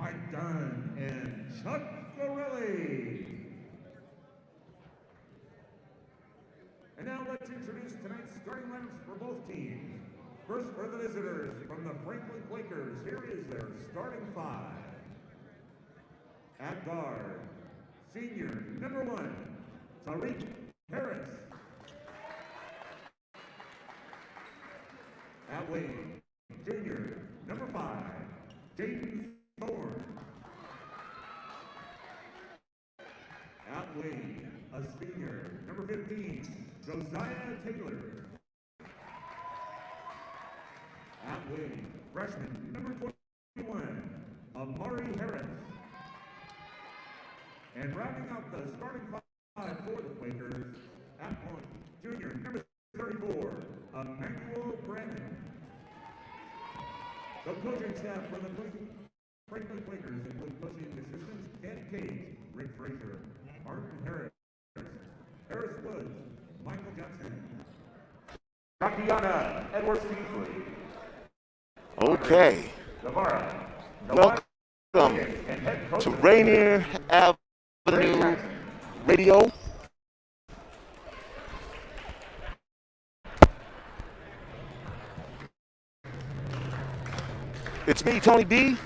Mike Dunn and Chuck Gorelli. And now let's introduce tonight's starting lineups for both teams. First, for the visitors from the Franklin Quakers, here is their starting five. At guard, senior number 1, Tariq Harris. At wing, junior number 5, James Thorne. At wing, a senior number 15, Josiah Taylor. At wing, freshman number 21, Amari Harris. And rounding out the starting five for the Quakers, at point, junior number 34, Emmanuel Brandon. The coaching staff for the Franklin Quakers include coaching assistants Ken Cage, Rick Frazier, Martin Harris, Harris Woods, Michael Johnson, Tatiana Edwards Beasley. Okay. Welcome to Rainier Avenue Radio. It's me, Tony B,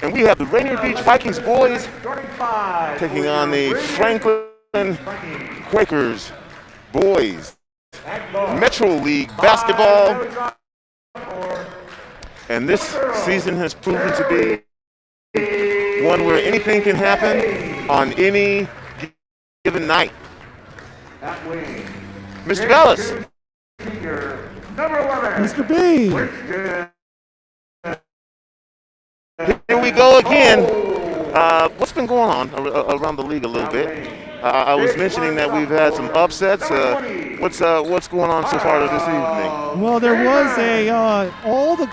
and we have the Rainier Beach Vikings boys taking on the Franklin Quakers boys. Metro League basketball, and this season has proven to be one where anything can happen on any given night. Mr. Bellis. Mr. B. Here we go again. What's been going on around the league a little bit? I was mentioning that we've had some upsets. What's going on so far this evening? Well, there was all the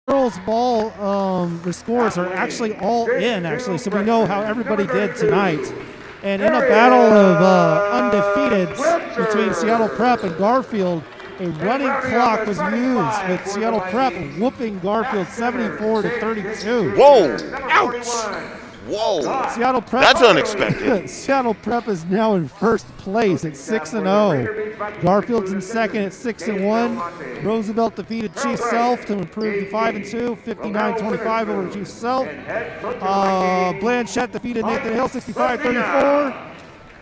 girls ball, the scores are actually all in, so we know how everybody did tonight. And in a battle of undefeateds between Seattle Prep and Garfield, a running clock was used with Seattle Prep whooping Garfield 74-32. Whoa! Ouch! Whoa! Seattle Prep. That's unexpected. Seattle Prep is now in first place at 6-0. Garfield's in second at 6-1. Roosevelt defeated Chief Self to improve to 5-2, 59-25 over Chief Self. Blanchette defeated Nathan Hill 65-34.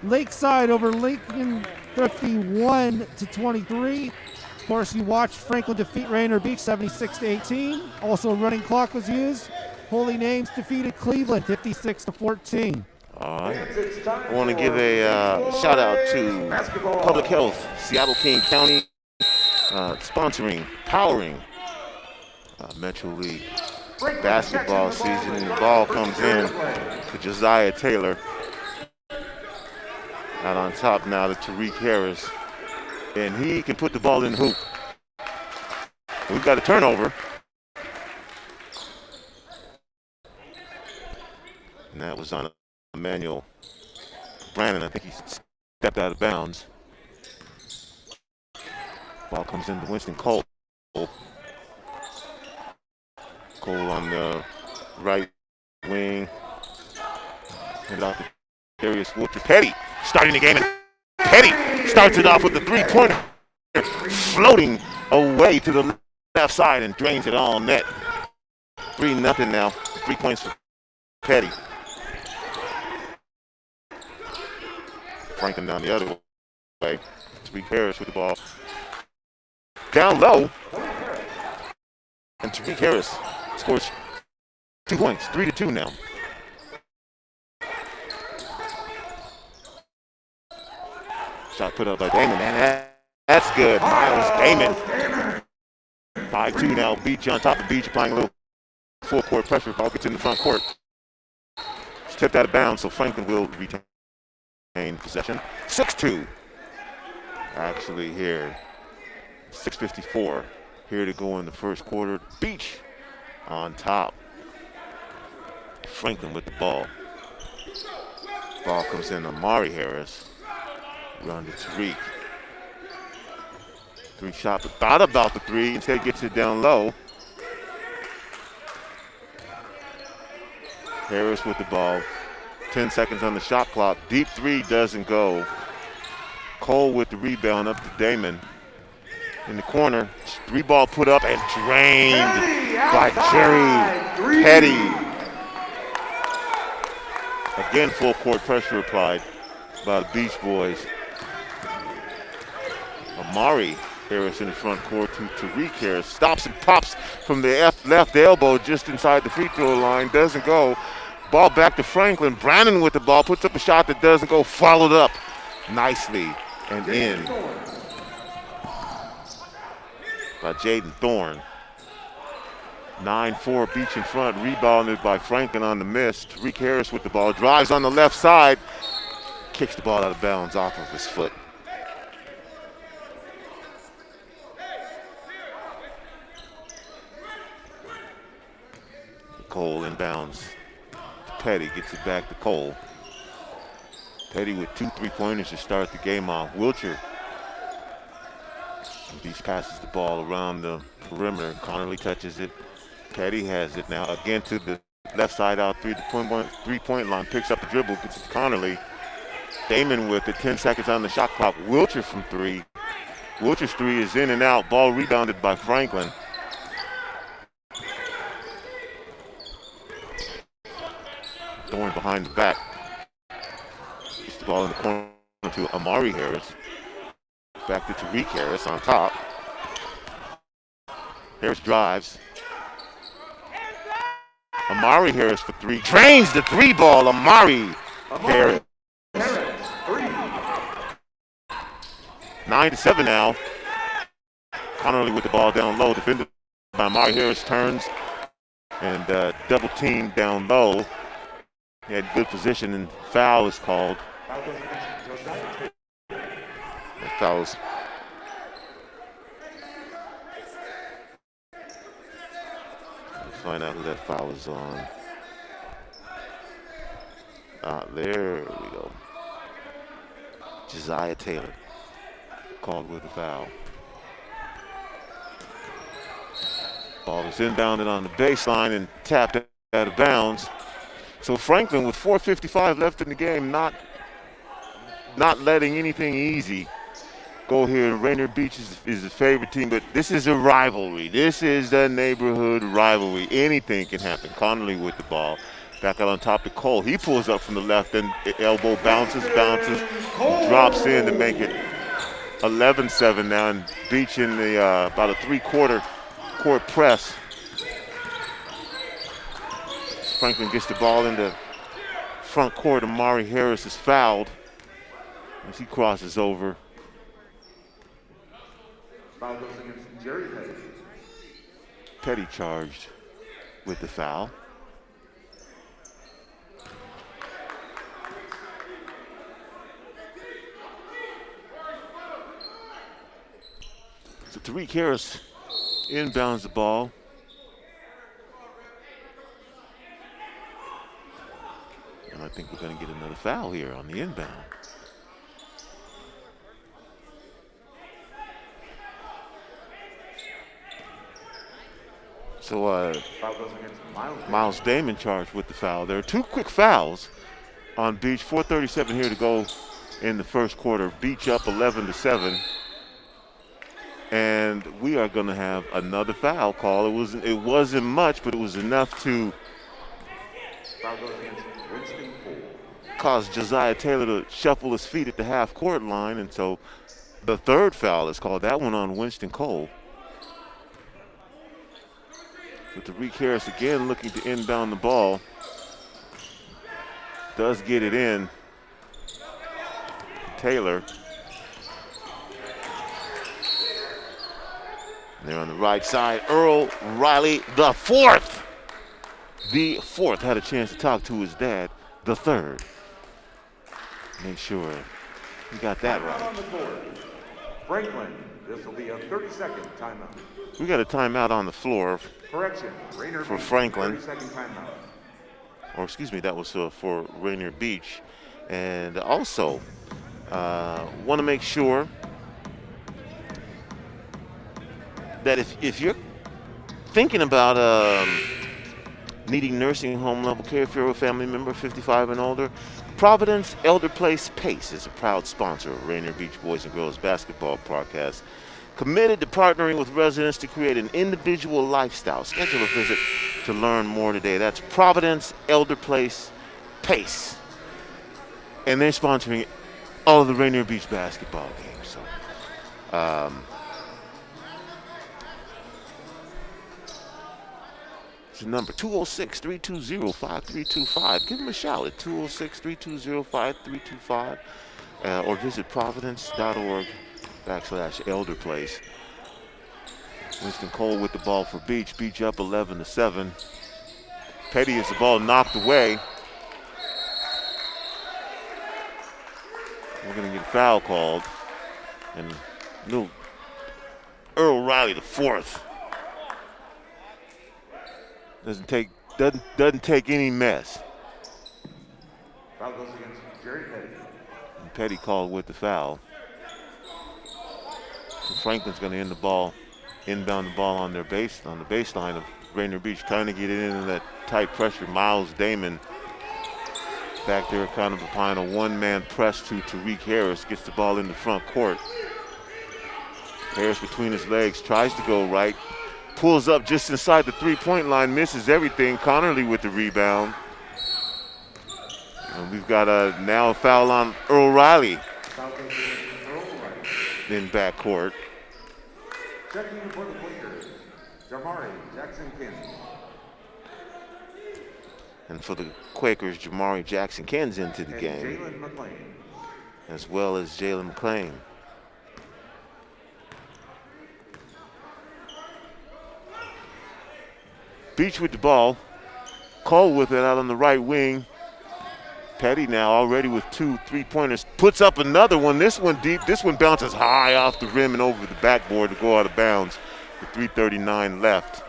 Lakeside over Lincoln 51-23. Of course, you watched Franklin defeat Rainier Beach 76-18. Also, a running clock was used. Holy Names defeated Cleveland 56-14. I want to give a shout out to Public Health, Seattle King County, sponsoring, powering Metro League basketball season. And the ball comes in to Josiah Taylor. Out on top now to Tariq Harris. And he can put the ball in the hoop. We've got a turnover. And that was on Emmanuel Brandon. I think he stepped out of bounds. Ball comes into Winston Cole. Cole on the right wing. And off to Darius Wood to Petty. Starting the game, and Petty starts it off with the three-pointer, floating away to the left side and drains it all net. 3-0 now. 3 points for Petty. Franklin down the other way. Tariq Harris with the ball. Down low. And Tariq Harris scores 2 points. 3-2 now. Shot put up by Damon, and that's good. That was Damon. 5-2 now. Beach on top of Beach, applying a little full court pressure. Ball gets in the front court. It's tipped out of bounds, so Franklin will retain possession. 6-2. Actually here. 6:54. Here to go in the first quarter. Beach on top. Franklin with the ball. Ball comes in to Amari Harris. Run to Tariq. 3 shot, but thought about the 3. Instead gets it down low. Harris with the ball. 10 seconds on the shot clock. Deep three doesn't go. Cole with the rebound up to Damon. In the corner, 3-ball put up and drained by Jerry Petty. Again, full court pressure applied by the Beach Boys. Amari Harris in the front court to Tariq Harris. Stops and pops from the left elbow just inside the free throw line. Doesn't go. Ball back to Franklin. Brannon with the ball. Puts up a shot that doesn't go. Followed up nicely and in by Jaden Thorne. 9-4 Beach in front. Rebounded by Franklin on the miss. Tariq Harris with the ball. Drives on the left side. Kicks the ball out of bounds off of his foot. Cole inbounds. Petty gets it back to Cole. Petty with 2 3-pointers to start the game off. Wilcher. Beach passes the ball around the perimeter. Connerly touches it. Petty has it now again to the left side out three-point line. Picks up the dribble, gets it to Connerly. Damon with it. 10 seconds on the shot clock. Wilcher from 3. Wilcher's 3 is in and out. Ball rebounded by Franklin. Thorne behind the back. Gets the ball in the corner to Amari Harris. Back to Tariq Harris on top. Harris drives. Amari Harris for 3. Drains the 3-ball. Amari Harris. 9-7 now. Connerly with the ball down low. Defended by Amari Harris. Turns and double team down low. He had good position and foul is called. That fouls. Let's find out who that foul is on. There we go. Josiah Taylor called with a foul. Ball is inbounded on the baseline and tapped out of bounds. So Franklin with 4:55 left in the game, not letting anything easy go here. Rainier Beach is the favorite team, but this is a rivalry. This is the neighborhood rivalry. Anything can happen. Connerly with the ball. Back out on top of Cole. He pulls up from the left and elbow bounces, drops in to make it 11-7 now. And Beach in the about a 3/4 court press. Franklin gets the ball in the front court. Amari Harris is fouled as he crosses over. Foul goes against Jerry Petty. Petty charged with the foul. So Tariq Harris inbounds the ball. And I think we're going to get another foul here on the inbound. So Miles Damon charged with the foul. There are 2 quick fouls on Beach. 4:37 here to go in the first quarter. Beach up 11-7. And we are going to have another foul call. It wasn't much, but it was enough to caused Josiah Taylor to shuffle his feet at the half-court line, and so the 3rd foul is called. That one on Winston Cole. But Tariq Harris again looking to inbound the ball. Does get it in. Taylor. And they're on the right side. Earl Riley, the 4th. The 4th had a chance to talk to his dad. The 3rd. Make sure he got that right. On the board. Franklin, this will be a 30-second timeout. We got a timeout on the floor. Correction, Rainier for Beach, Franklin. 30-second timeout. Or excuse me, that was for Rainier Beach. And also, want to make sure that if you're thinking about Needing nursing home level care if you're a family member 55 and older? Providence Elder Place PACE is a proud sponsor of Rainier Beach Boys and Girls Basketball Podcast, committed to partnering with residents to create an individual lifestyle. Schedule a visit to learn more today. That's Providence Elder Place PACE. And they're sponsoring all of the Rainier Beach basketball games. So, it's the number 206-320-5325. Give them a shout at 206-320-5325 or visit providence.org/elderplace. Winston Cole with the ball for Beach. Beach up 11-7. Petty has the ball knocked away. We're going to get a foul called. And little Earl Riley, the fourth. Doesn't take any mess. Foul goes against Jerry Petty. And Petty called with the foul. So Franklin's going to inbound the ball on the baseline of Rainier Beach, trying to get it into that tight pressure. Miles Damon back there, kind of behind a one-man press to Tariq Harris. Gets the ball in the front court. Harris between his legs, tries to go right. Pulls up just inside the three-point line, misses everything. Connerly with the rebound. And we've got now a foul on Earl Riley in backcourt. Checking for the Quakers, Jamari Jackson-Kins. And for the Quakers, Jamari Jackson-Kins into the game, Jalen McClain. as well as Jalen McClain. Beach with the ball. Cole with it out on the right wing. Petty now already with 2 3-pointers. Puts up another one. This one deep. This one bounces high off the rim and over the backboard to go out of bounds with 3:39 left.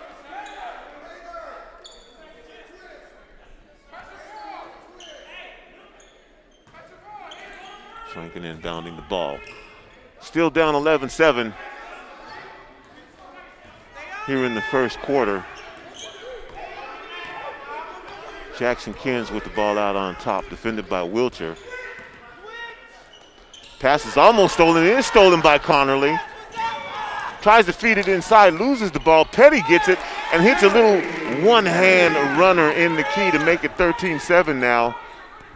Franklin inbounding the ball. Still down 11-7 here in the first quarter. Jackson-Kins with the ball out on top, defended by Wilcher. Pass is almost stolen. It is stolen by Connerly. Tries to feed it inside, loses the ball. Petty gets it and hits a little one-hand runner in the key to make it 13-7 now.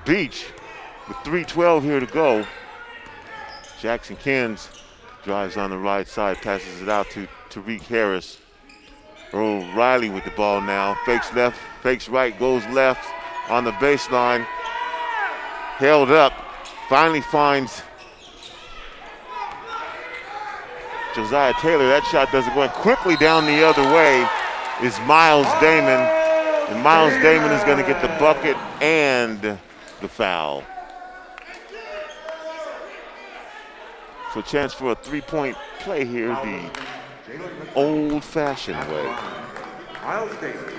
Beach with 3:12 here to go. Jackson-Kins drives on the right side, passes it out to Tariq Harris. Earl Riley with the ball now. Fakes left, fakes right, goes left on the baseline. Held up. Finally finds Josiah Taylor. That shot doesn't go in. Quickly down the other way is Miles Damon. And Miles Damon is going to get the bucket and the foul. So chance for a three-point play here the old-fashioned way. Miles Damon.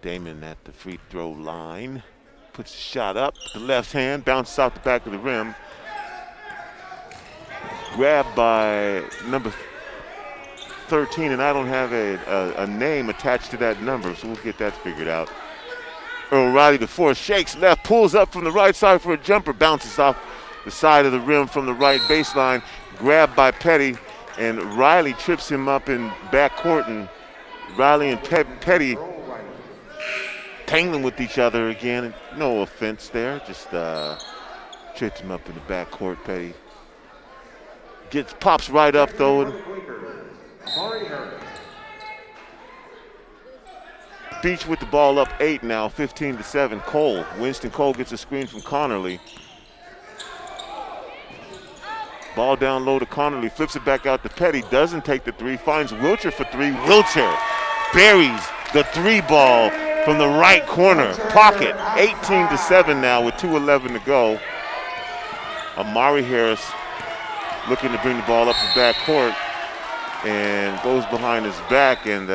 Damon at the free throw line. Puts the shot up, the left hand, bounces out the back of the rim. Grabbed by number 13, and I don't have a name attached to that number, so we'll get that figured out. Earl Riley, the fourth, shakes left, pulls up from the right side for a jumper, bounces off the side of the rim from the right baseline, grabbed by Petty, and Riley trips him up in backcourt, and Riley and Petty tangling with each other again. No offense there, just tripped him up in the backcourt. Petty pops right up though. And Beach with the ball up 8 now, 15-7. Cole, Winston Cole gets a screen from Connerly. Ball down low to Connerly, flips it back out to Petty, doesn't take the three, finds Wilcher for three. Wilcher buries the three ball from the right corner pocket. 18-7 now with 2:11 to go. Amari Harris looking to bring the ball up the backcourt and goes behind his back, and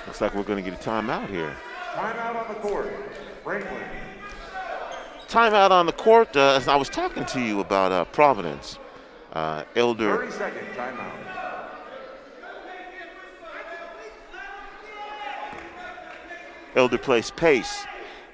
Looks like we're going to get a timeout here. Timeout on the court. Franklin. Timeout on the court. As I was talking to you about Providence, Elder. 30-second timeout. Elder Place Pace.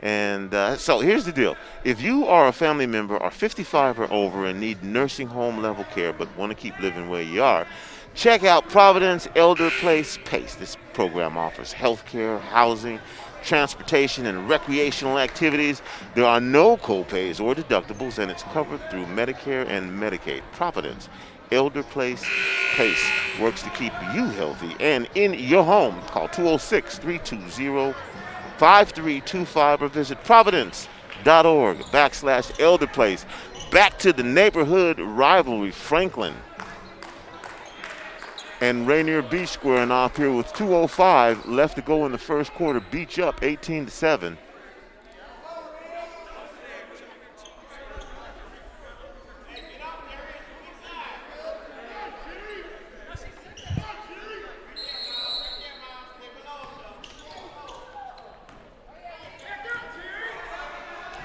And so here's the deal. If you are a family member, are 55 or over, and need nursing home level care but want to keep living where you are, check out Providence Elder Place Pace. This program offers health care, housing, transportation, and recreational activities. There are no co-pays or deductibles, and it's covered through Medicare and Medicaid. Providence Elder Place Pace works to keep you healthy and in your home. Call 206-320-5325 or visit providence.org/elderplace. Back to the neighborhood rivalry. Franklin and Rainier Beach squaring off here with 2:05 left to go in the first quarter. Beach up 18-7.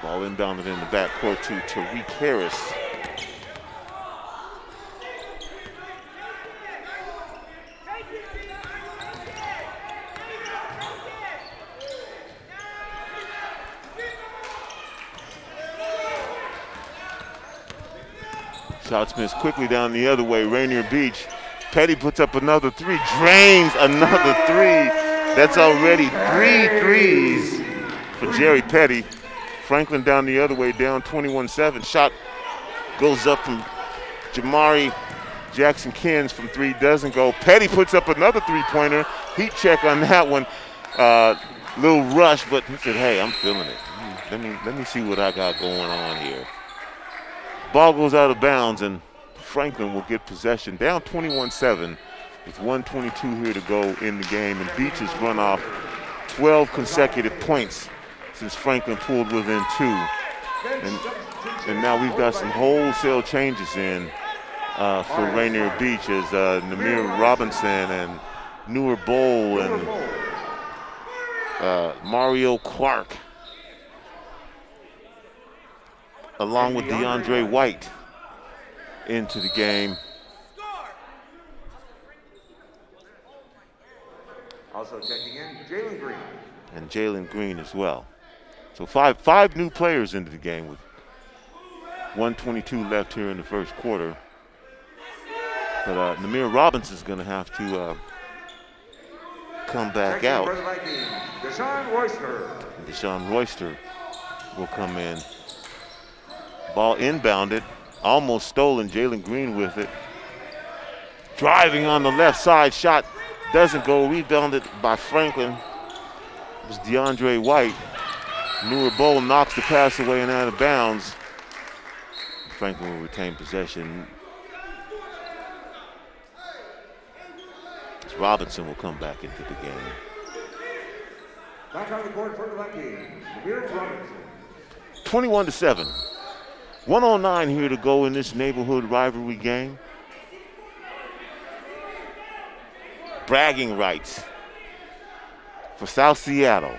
Ball inbounded in the backcourt to Tariq Harris. Shots missed quickly down the other way. Rainier Beach. Petty puts up another three, drains another three. That's already 3 threes for Jerry Petty. Franklin down the other way, down 21-7. Shot goes up from Jamari Jackson-Kins from 3, doesn't go. Petty puts up another three-pointer. Heat check on that one. Little rush, but he said, hey, I'm feeling it. Let me see what I got going on here. Ball goes out of bounds, and Franklin will get possession. Down 21-7 with 1:22 here to go in the game. And Beach has run off 12 consecutive points since Franklin pulled within 2. And now we've got some wholesale changes in for Rainier Beach as Namir Robinson and Newer Bowl and Mario Clark, along with DeAndre White, into the game. Also checking in, Jalen Green. And Jalen Green as well. So five new players into the game with 1:22 left here in the first quarter. But Namir Robinson's going to have to come back out. Deshaun Royster will come in. Ball inbounded, almost stolen. Jalen Green with it. Driving on the left side, shot doesn't go. Rebounded by Franklin. It was DeAndre White. Newer Bowl knocks the pass away and out of bounds. Franklin will retain possession. Robinson will come back into the game. Back on the court for the game, Namir Robinson. 21-7. 1:09 here to go in this neighborhood rivalry game. Bragging rights for South Seattle.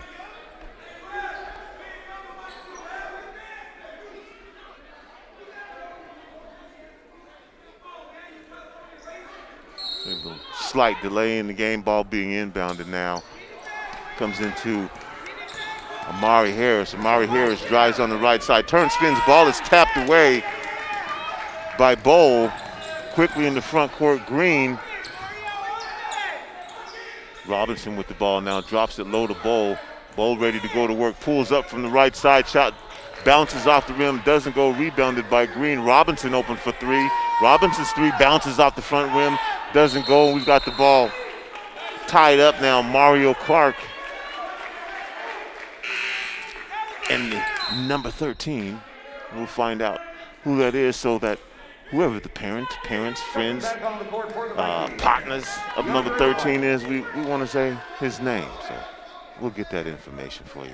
There's a slight delay in the game, ball being inbounded now. Comes into Amari Harris. Amari Harris drives on the right side, turns, spins, ball is tapped away by Bowl. Quickly in the front court, Green. Robinson with the ball now, drops it low to Bowl. Bowl ready to go to work, pulls up from the right side, shot bounces off the rim, doesn't go, rebounded by Green. Robinson open for 3. Robinson's 3 bounces off the front rim, doesn't go. We've got the ball tied up now. Mario Clark and the number 13. We'll find out who that is so that whoever the parents, friends, partners of number 13 is, we want to say his name. So we'll get that information for you.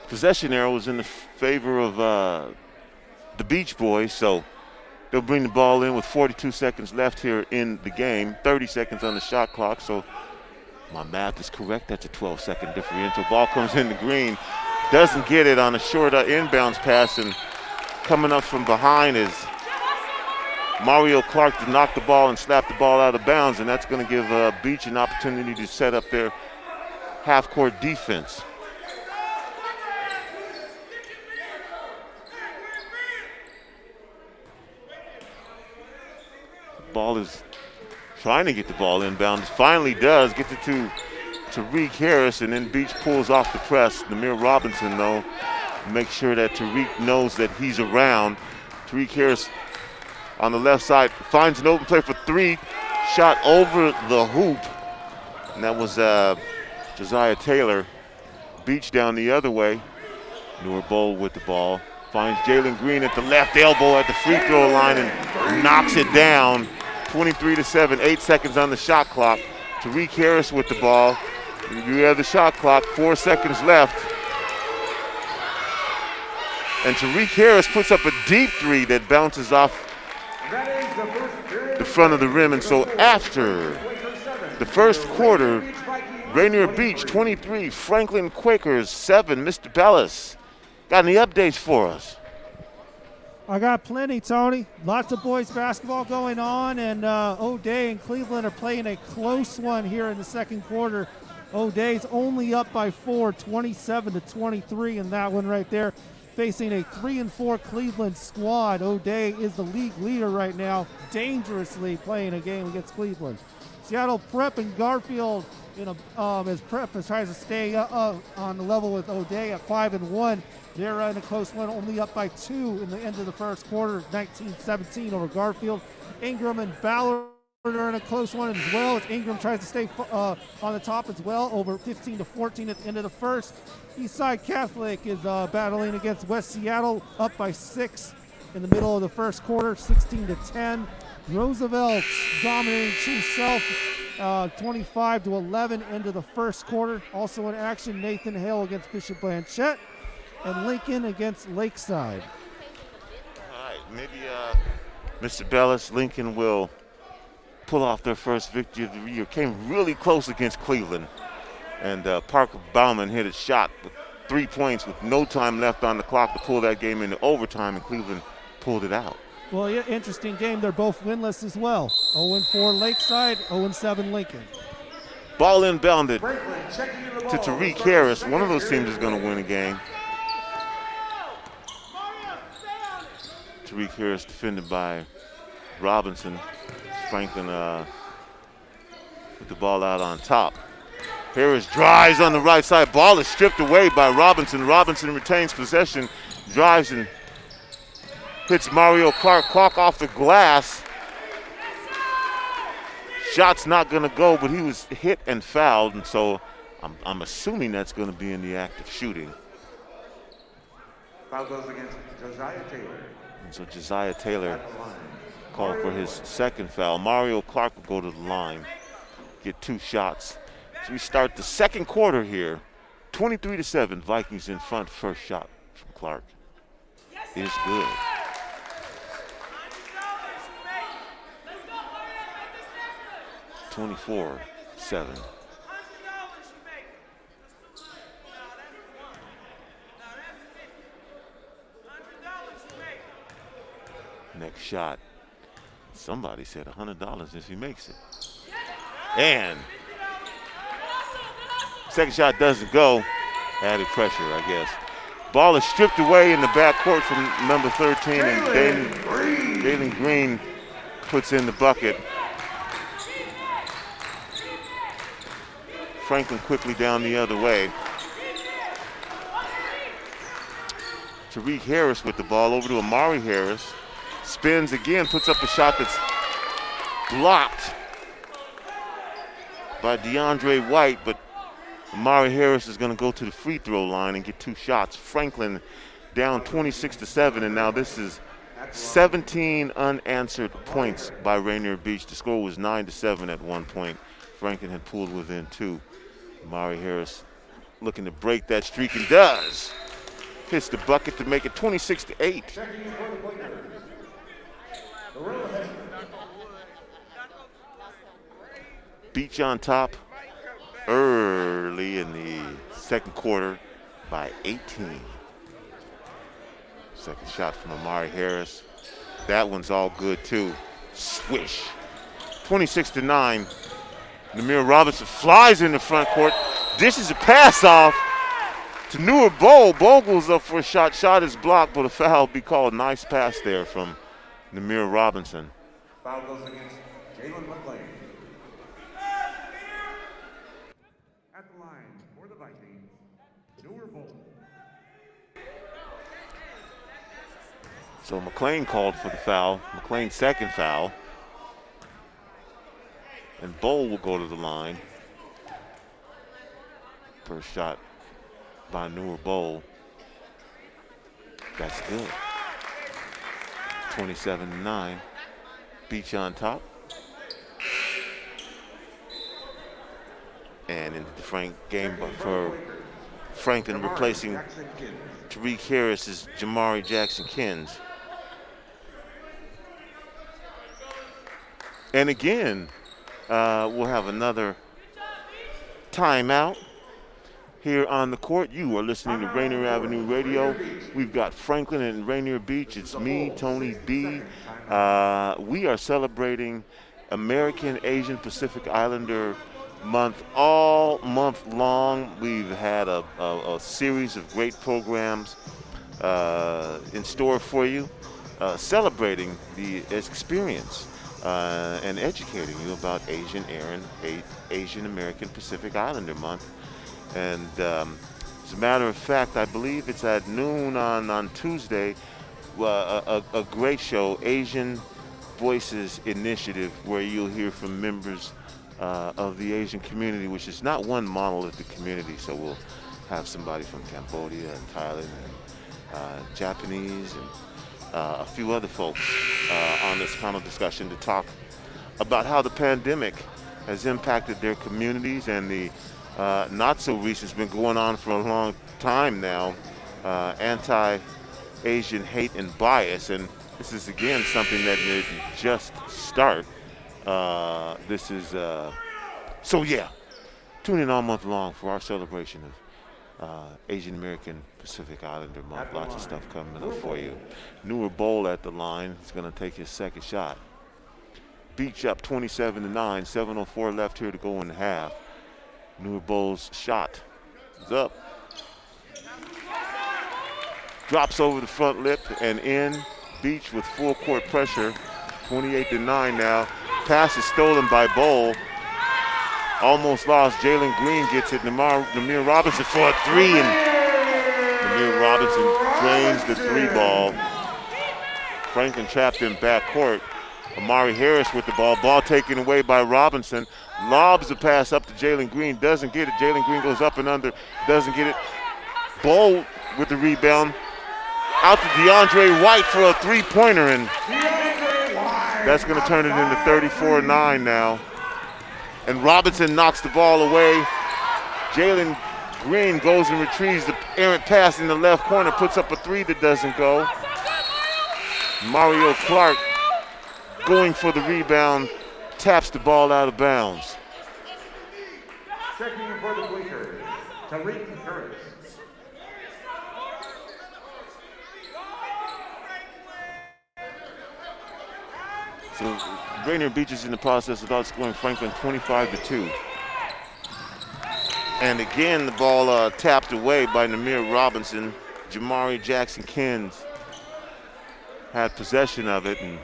Possession arrow is in the favor of the Beach Boys, so They'll bring the ball in with 42 seconds left here in the game, 30 seconds on the shot clock. So my math is correct. That's a 12-second differential. Ball comes in the green. Doesn't get it on a short inbounds pass, and coming up from behind is Mario Clark to knock the ball and slap the ball out of bounds, and that's going to give Beach an opportunity to set up their half-court defense. Ball is trying to get the ball inbound. Finally does. Gets it to Tariq Harris, and then Beach pulls off the press. Namir Robinson, though, makes sure that Tariq knows that he's around. Tariq Harris on the left side finds an open play for three. Shot over the hoop. And that was Josiah Taylor. Beach down the other way. Noor Bowl with the ball. Finds Jalen Green at the left elbow at the free throw line and knocks it down. 23-7, 8 seconds on the shot clock. Tariq Harris with the ball. You have the shot clock, 4 seconds left. And Tariq Harris puts up a deep three that bounces off the front of the rim. And so after the first quarter, Rainier Beach 23, Franklin Quakers 7. Mr. Bellis, got any updates for us? I got plenty, Tony. Lots of boys basketball going on, and O'Day and Cleveland are playing a close one here in the second quarter. O'Day's only up by 4, 27-23 in that one right there, facing a 3-4 Cleveland squad. O'Day is the league leader right now, dangerously playing a game against Cleveland. Seattle Prep and Garfield, as Prep tries to stay on the level with O'Day at 5-1. They're in a close one, only up by 2 in the end of the first quarter, 19-17 over Garfield. Ingram and Ballard are in a close one as well, as Ingram tries to stay on the top as well, over 15-14 at the end of the first. Eastside Catholic is battling against West Seattle, up by 6 in the middle of the first quarter, 16-10. Roosevelt dominating Chief Self, 25-11 into the first quarter. Also in action, Nathan Hale against Bishop Blanchette, and Lincoln against Lakeside. All right, maybe Mr. Bellis, Lincoln will pull off their first victory of the year. Came really close against Cleveland, and Parker Bauman hit a shot with 3 points with no time left on the clock to pull that game into overtime, and Cleveland pulled it out. Well, yeah, interesting game. They're both winless as well. 0-4 Lakeside, 0-7 Lincoln. Ball inbounded to Tariq Harris. One of those teams is going to win a game. Tariq Harris defended by Robinson. Franklin with the ball out on top. Harris drives on the right side. Ball is stripped away by Robinson. Robinson retains possession, drives and hits Mario Clark. Clark off the glass. Shot's not going to go, but he was hit and fouled, and so I'm assuming that's going to be in the act of shooting. Foul goes against Josiah Taylor. And so Josiah Taylor called for his second foul. Mario Clark will go to the line, get 2 shots. So we start the second quarter here, 23-7. Vikings in front. First shot from Clark is good. $24-7. Next shot. Somebody said $100 if he makes it. And second shot doesn't go. Added pressure, I guess. Ball is stripped away in the backcourt from number 13, and Jalen Green puts in the bucket. Franklin quickly down the other way. Tariq Harris with the ball over to Amari Harris. Spins again, puts up a shot that's blocked by DeAndre White, but Amari Harris is going to go to the free throw line and get 2 shots. Franklin down 26-7, and now this is 17 unanswered points by Rainier Beach. The score was 9-7 at one point. Franklin had pulled within 2. Amari Harris looking to break that streak, and does. Hits the bucket to make it 26-8. Beach on top early in the second quarter by 18. Second shot from Amari Harris. That one's all good too. Swish. 26-9. Namir Robinson flies in the front court. Dishes a pass off to Newer Bowl. Bowl goes up for a shot. Shot is blocked, but a foul will be called. Nice pass there from Namir Robinson. Foul goes against Jalen McClain. At the line for the Vikings, Newer Bowl. So McClain called for the foul. McClain's second foul. And Bowl will go to the line. First shot by Newer Bowl. That's good. 27-9. Beach on top. And into the game for Franklin, replacing Tariq Harris is Jamari Jackson-Kins. And again, we'll have another timeout here on the court. You are listening to Rainier Avenue Radio. We've got Franklin and Rainier Beach. It's me, Tony B. We are celebrating American Asian Pacific Islander Month all month long. We've had a series of great programs in store for you, celebrating the experience and educating you about Asian American Pacific Islander Month. And as a matter of fact, I believe it's at noon on Tuesday, a great show, Asian Voices Initiative, where you'll hear from members of the Asian community, which is not one monolithic community. So we'll have somebody from Cambodia and Thailand and Japanese and a few other folks on this panel discussion to talk about how the pandemic has impacted their communities and the not so recent, it's been going on for a long time now, anti-Asian hate and bias. And this is again something that didn't just start. This is, so yeah, tune in all month long for our celebration of Asian American Pacific Islander Month. Lots of stuff coming up for you. Newer Bowl at the line. He's going to take his second shot. Beach up 27-9, 7:04 left here to go in the half. Newer Bowl's shot is up. Drops over the front lip and in. Beach with full court pressure. 28-9 now. Pass is stolen by Bowl. Almost lost. Jalen Green gets it. Namir Robinson for a three, and Namir Robinson drains the three ball. Franklin trapped in backcourt. Amari Harris with the ball. Ball taken away by Robinson. Lobs the pass up to Jalen Green. Doesn't get it. Jalen Green goes up and under. Doesn't get it. Bowl with the rebound. Out to DeAndre White for a three-pointer, and that's going to turn it into 34-9 now. And Robinson knocks the ball away. Jalen Green goes and retrieves the errant pass in the left corner, puts up a three that doesn't go. Mario Clark going for the rebound, taps the ball out of bounds. Checking in for the bleachers, Tariq Harris. So Rainier Beach is in the process of outscoring Franklin 25-2. And again, the ball tapped away by Namir Robinson. Jamari Jackson-Kins had possession of it, and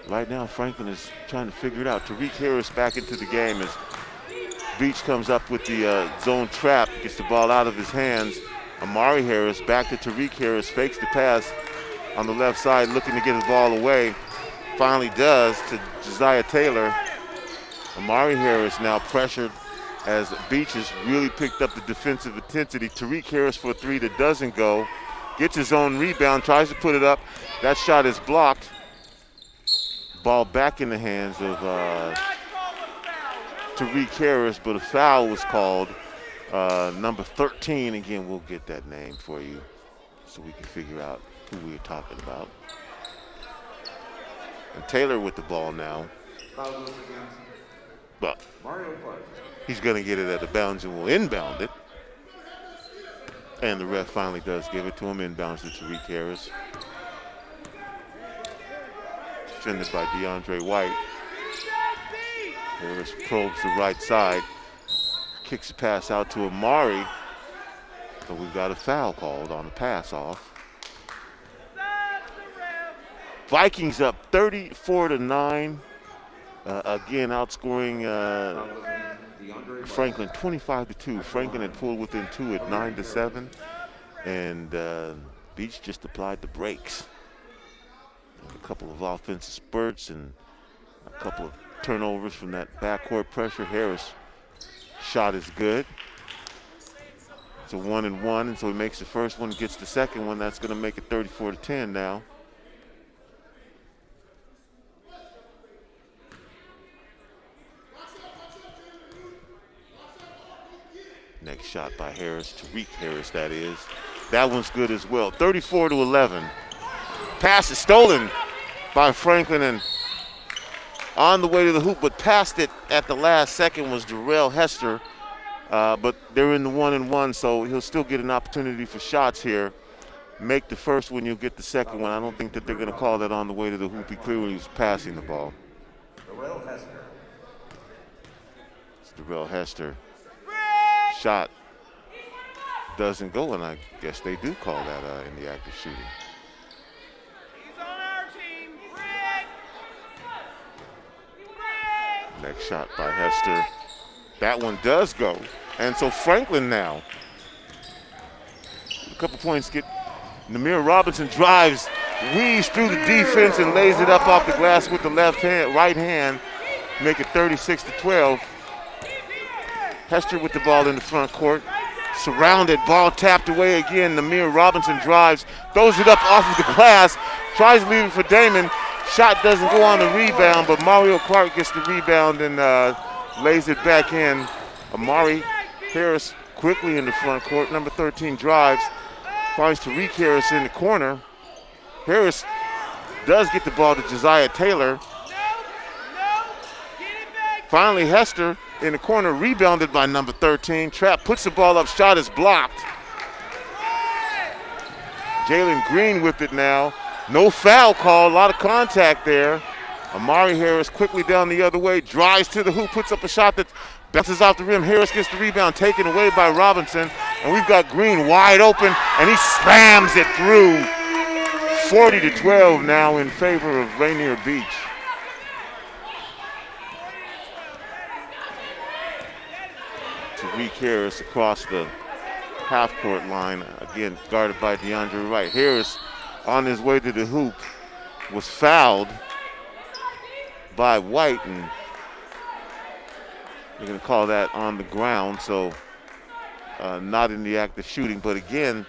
right now Franklin is trying to figure it out. Tariq Harris back into the game as Beach comes up with the zone trap, gets the ball out of his hands. Amari Harris back to Tariq Harris, fakes the pass on the left side, looking to get the ball away. Finally does to Josiah Taylor. Amari Harris now pressured as Beach has really picked up the defensive intensity. Tariq Harris for a three that doesn't go. Gets his own rebound, tries to put it up. That shot is blocked. Ball back in the hands of Tariq Harris, but a foul was called. Number 13, again, we'll get that name for you so we can figure out who we're talking about. And Taylor with the ball now. But he's going to get it at the bounds and will inbound it. And the ref finally does give it to him. Inbounds it to Tariq Harris. Defended by DeAndre White. Harris probes the right side. Kicks the pass out to Amari. But we've got a foul called on the pass off. Vikings up 34-9. Again, outscoring Franklin 25-2. Franklin had pulled within 2 at 9-7, and Beach just applied the brakes. A couple of offensive spurts and a couple of turnovers from that backcourt pressure. Harris shot is good. It's a 1-1, and so he makes the first one, gets the second one. That's going to make it 34-10 now. Next shot by Harris, Tariq Harris, that is. That one's good as well. 34-11. Pass is stolen by Franklin and on the way to the hoop, but passed it at the last second was Darrell Hester. But they're in the 1-1, so he'll still get an opportunity for shots here. Make the first one, you'll get the second one. I don't think that they're going to call that on the way to the hoop. He clearly was passing the ball. Darrell Hester. It's Darrell Hester. Shot doesn't go, and I guess they do call that in the act of shooting. He's on our team. Next shot by Hester. That one does go. And so Franklin now. A couple points get. Namir Robinson drives, weaves through the defense and lays it up off the glass with the right hand. Make it 36-12. Hester with the ball in the front court. Surrounded, ball tapped away again. Namir Robinson drives, throws it up off of the glass, tries to leave it for Damon. Shot doesn't go on the rebound, but Mario Clark gets the rebound and lays it back in. Amari Harris quickly in the front court. Number 13 drives, finds Tariq Harris in the corner. Harris does get the ball to Josiah Taylor. Finally, Hester in the corner, rebounded by number 13. Trap puts the ball up, shot is blocked. Jalen Green with it now. No foul call, a lot of contact there. Amari Harris quickly down the other way, drives to the hoop, puts up a shot that bounces off the rim. Harris gets the rebound, taken away by Robinson. And we've got Green wide open, and he slams it through. 40-12 now in favor of Rainier Beach. Tariq Harris across the half-court line, again guarded by DeAndre Wright. Harris on his way to the hoop was fouled by White, and they're going to call that on the ground, so not in the act of shooting. But again,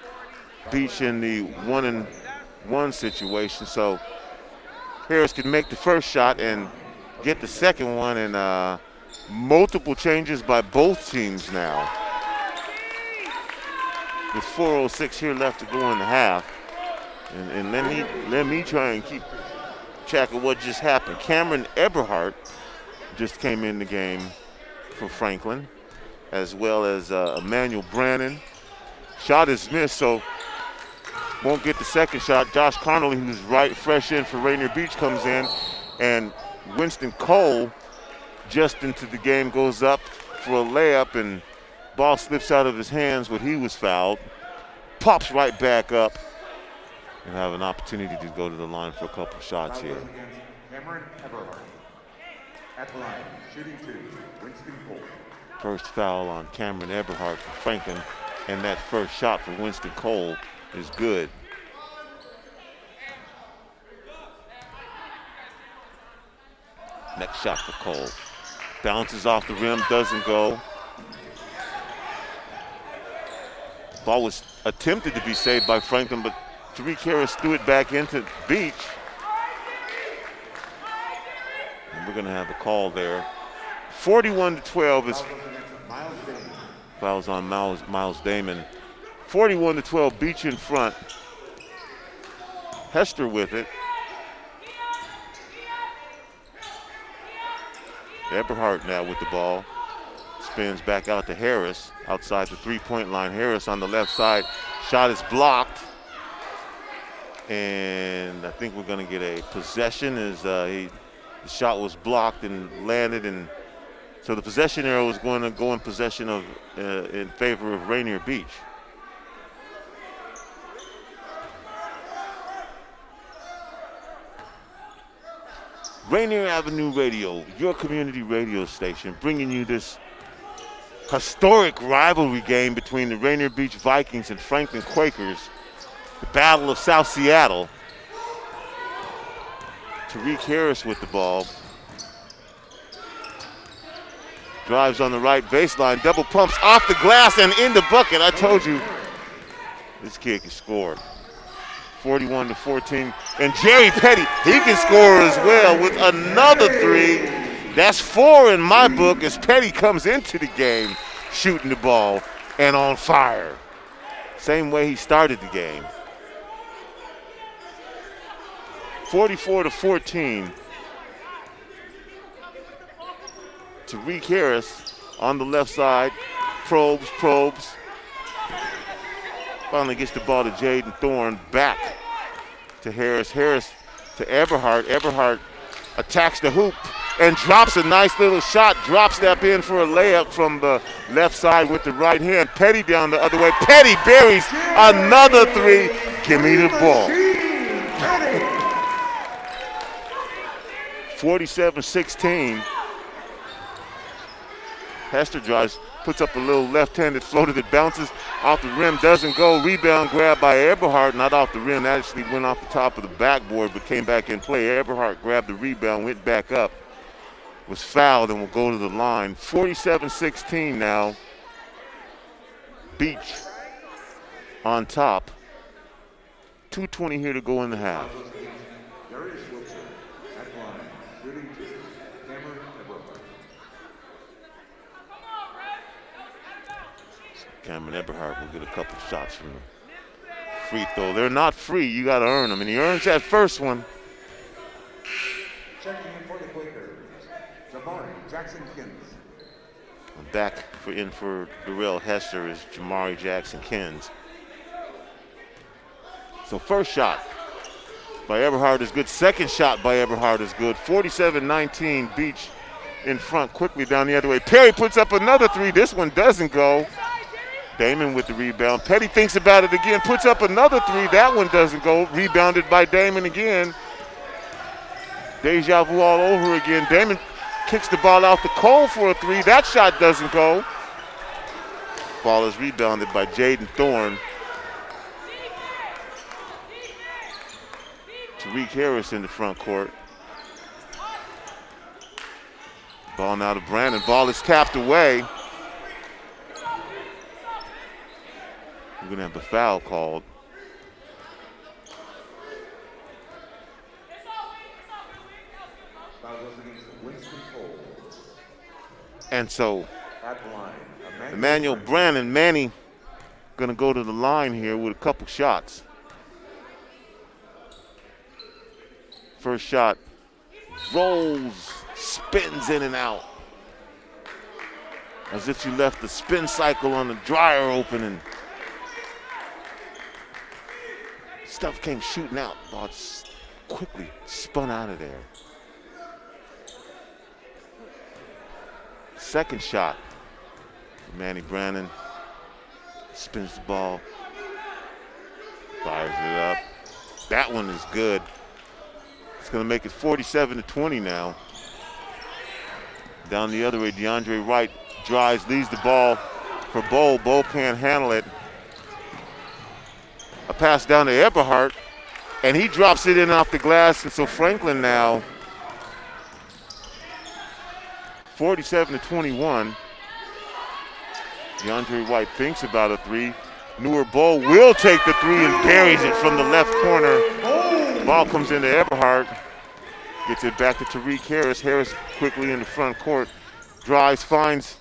Beach in the 1-and-1 situation, so Harris can make the first shot and get the second one, and multiple changes by both teams now. With 4:06 here left to go in the half. And let me try and keep track of what just happened. Cameron Eberhardt just came in the game for Franklin, as well as Emmanuel Brannon. Shot is missed, so won't get the second shot. Josh Connolly, who's fresh in for Rainier Beach, comes in, and Winston Cole just into the game, goes up for a layup, and ball slips out of his hands when he was fouled. Pops right back up and have an opportunity to go to the line for a couple shots here. Cameron Eberhardt at the line, shooting 2, Winston Cole. First foul on Cameron Eberhardt for Franklin, and that first shot for Winston Cole is good. Next shot for Cole. Bounces off the rim, doesn't go. Ball was attempted to be saved by Franklin, but Tariq Harris threw it back into Beach. And we're going to have a call there. 41-12 is fouls on Miles Damon. 41-12, Beach in front. Hester with it. Eberhardt now with the ball. Spins back out to Harris outside the three-point line. Harris on the left side. Shot is blocked. And I think we're going to get a possession as the shot was blocked and landed. And so the possession arrow is going to go in possession of in favor of Rainier Beach. Rainier Avenue Radio, your community radio station, bringing you this historic rivalry game between the Rainier Beach Vikings and Franklin Quakers, the Battle of South Seattle. Tariq Harris with the ball. Drives on the right baseline, double pumps off the glass and in the bucket. I told you, this kid can score. 41-14, and Jerry Petty, he can score as well with another three. That's 4 in my book as Petty comes into the game shooting the ball and on fire. Same way he started the game. 44-14. Tariq Harris on the left side, probes. Finally gets the ball to Jaden Thorne, back to Harris. Harris to Eberhardt. Eberhardt attacks the hoop and drops a nice little shot. Drop step in for a layup from the left side with the right hand. Petty down the other way. Petty buries another three. Give me the ball. 47-16. Hester drives, puts up a little left-handed floater that bounces off the rim, doesn't go. Rebound grab by Eberhardt, not off the rim. That actually went off the top of the backboard, but came back in play. Eberhardt grabbed the rebound, went back up, was fouled, and will go to the line. 47-16 now. Beach on top. 2:20 here to go in the half. Cameron Eberhardt will get a couple shots from the free throw. They're not free. You got to earn them, and he earns that first one. Checking in for the Quakers, Jamari Jackson-Kins. Back in for Darrell Hester is Jamari Jackson-Kins. So first shot by Eberhardt is good. Second shot by Eberhardt is good. 47-19, Beach in front quickly down the other way. Perry puts up another three. This one doesn't go. Damon with the rebound. Petty thinks about it again, puts up another three. That one doesn't go. Rebounded by Damon again. Deja vu all over again. Damon kicks the ball out to Cole for a three. That shot doesn't go. Ball is rebounded by Jaden Thorne. Tariq Harris in the front court. Ball now to Brandon. Ball is tapped away. We're going to have the foul called. And so, Emmanuel Brandon, Manny, going to go to the line here with a couple shots. First shot, rolls, spins in and out. As if you left the spin cycle on the dryer open and stuff came shooting out. Ball quickly spun out of there. Second shot. Manny Brandon spins the ball, fires it up. That one is good. It's going to make it 47-20 now. Down the other way, DeAndre Wright drives, leaves the ball for Bo. Bo can't handle it. A pass down to Eberhardt, and he drops it in off the glass, and so Franklin now 47-21. DeAndre White thinks about a three. Newer Bo will take the three and buries it from the left corner. Ball comes into Eberhardt, gets it back to Tariq Harris. Harris quickly in the front court, drives, finds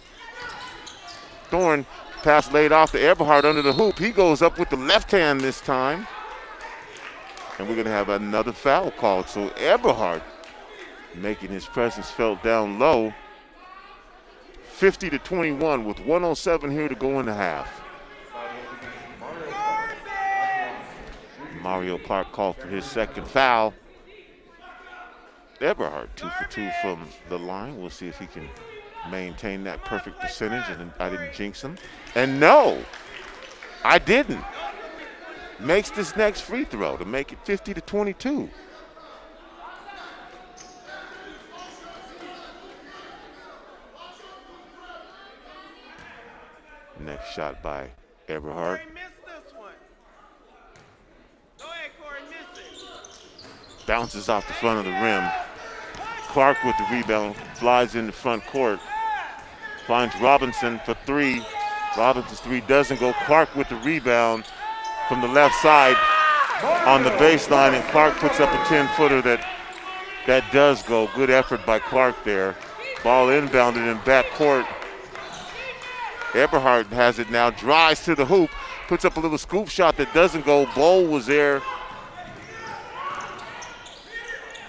Thorne. Pass laid off to Eberhardt under the hoop. He goes up with the left hand this time. And we're going to have another foul called. So Eberhardt making his presence felt down low. 50-21 with 1:07 here to go in the half. Mario Clark called for his second foul. Eberhardt 2 for 2 from the line. We'll see if he can maintain that perfect percentage, and I didn't jinx him. And no, I didn't. Makes this next free throw to make it 50-22. Next shot by Eberhardt. Corey missed this one. Go ahead, Corey, miss it. Bounces off the front of the rim. Clark with the rebound, flies in the front court. Finds Robinson for three. Robinson's three doesn't go. Clark with the rebound from the left side on the baseline, and Clark puts up a 10-footer that does go. Good effort by Clark there. Ball inbounded in backcourt. Eberhardt has it now, drives to the hoop, puts up a little scoop shot that doesn't go. Bowl was there.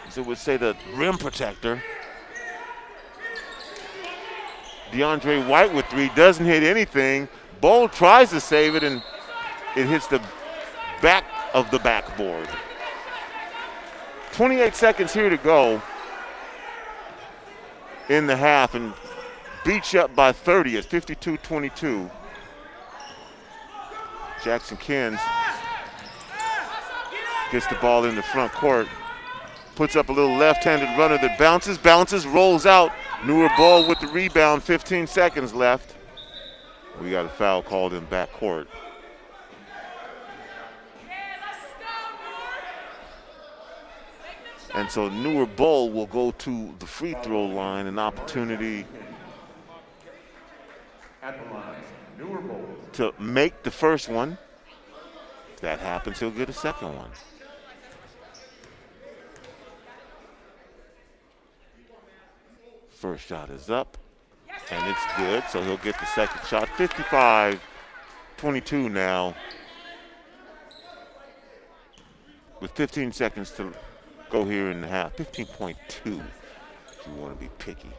As it would say, the rim protector. DeAndre White with three, doesn't hit anything. Bowl tries to save it, and it hits the back of the backboard. 28 seconds here to go in the half, and Beach up by 30 at 52-22. Jackson Kins gets the ball in the front court, puts up a little left-handed runner that bounces, rolls out. Newer Ball with the rebound, 15 seconds left. We got a foul called in backcourt. And so Newer Ball will go to the free throw line, an opportunity At the line, Newer Bowl. to make the first one. If that happens, he'll get a second one. First shot is up, and it's good, so he'll get the second shot. 55-22 now, with 15 seconds to go here in the half. 15.2 if you want to be picky.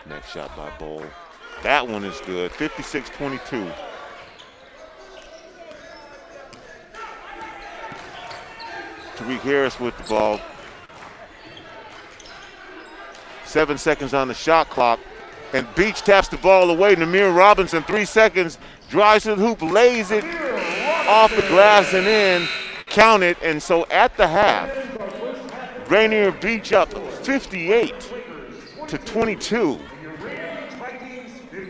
Next shot by Bowl. That one is good. 56-22. Tariq Harris with the ball. 7 seconds on the shot clock. And Beach taps the ball away. Namir Robinson, 3 seconds. Drives to the hoop, lays it off the glass and in. Count it. And so at the half, Rainier Beach up 58-22.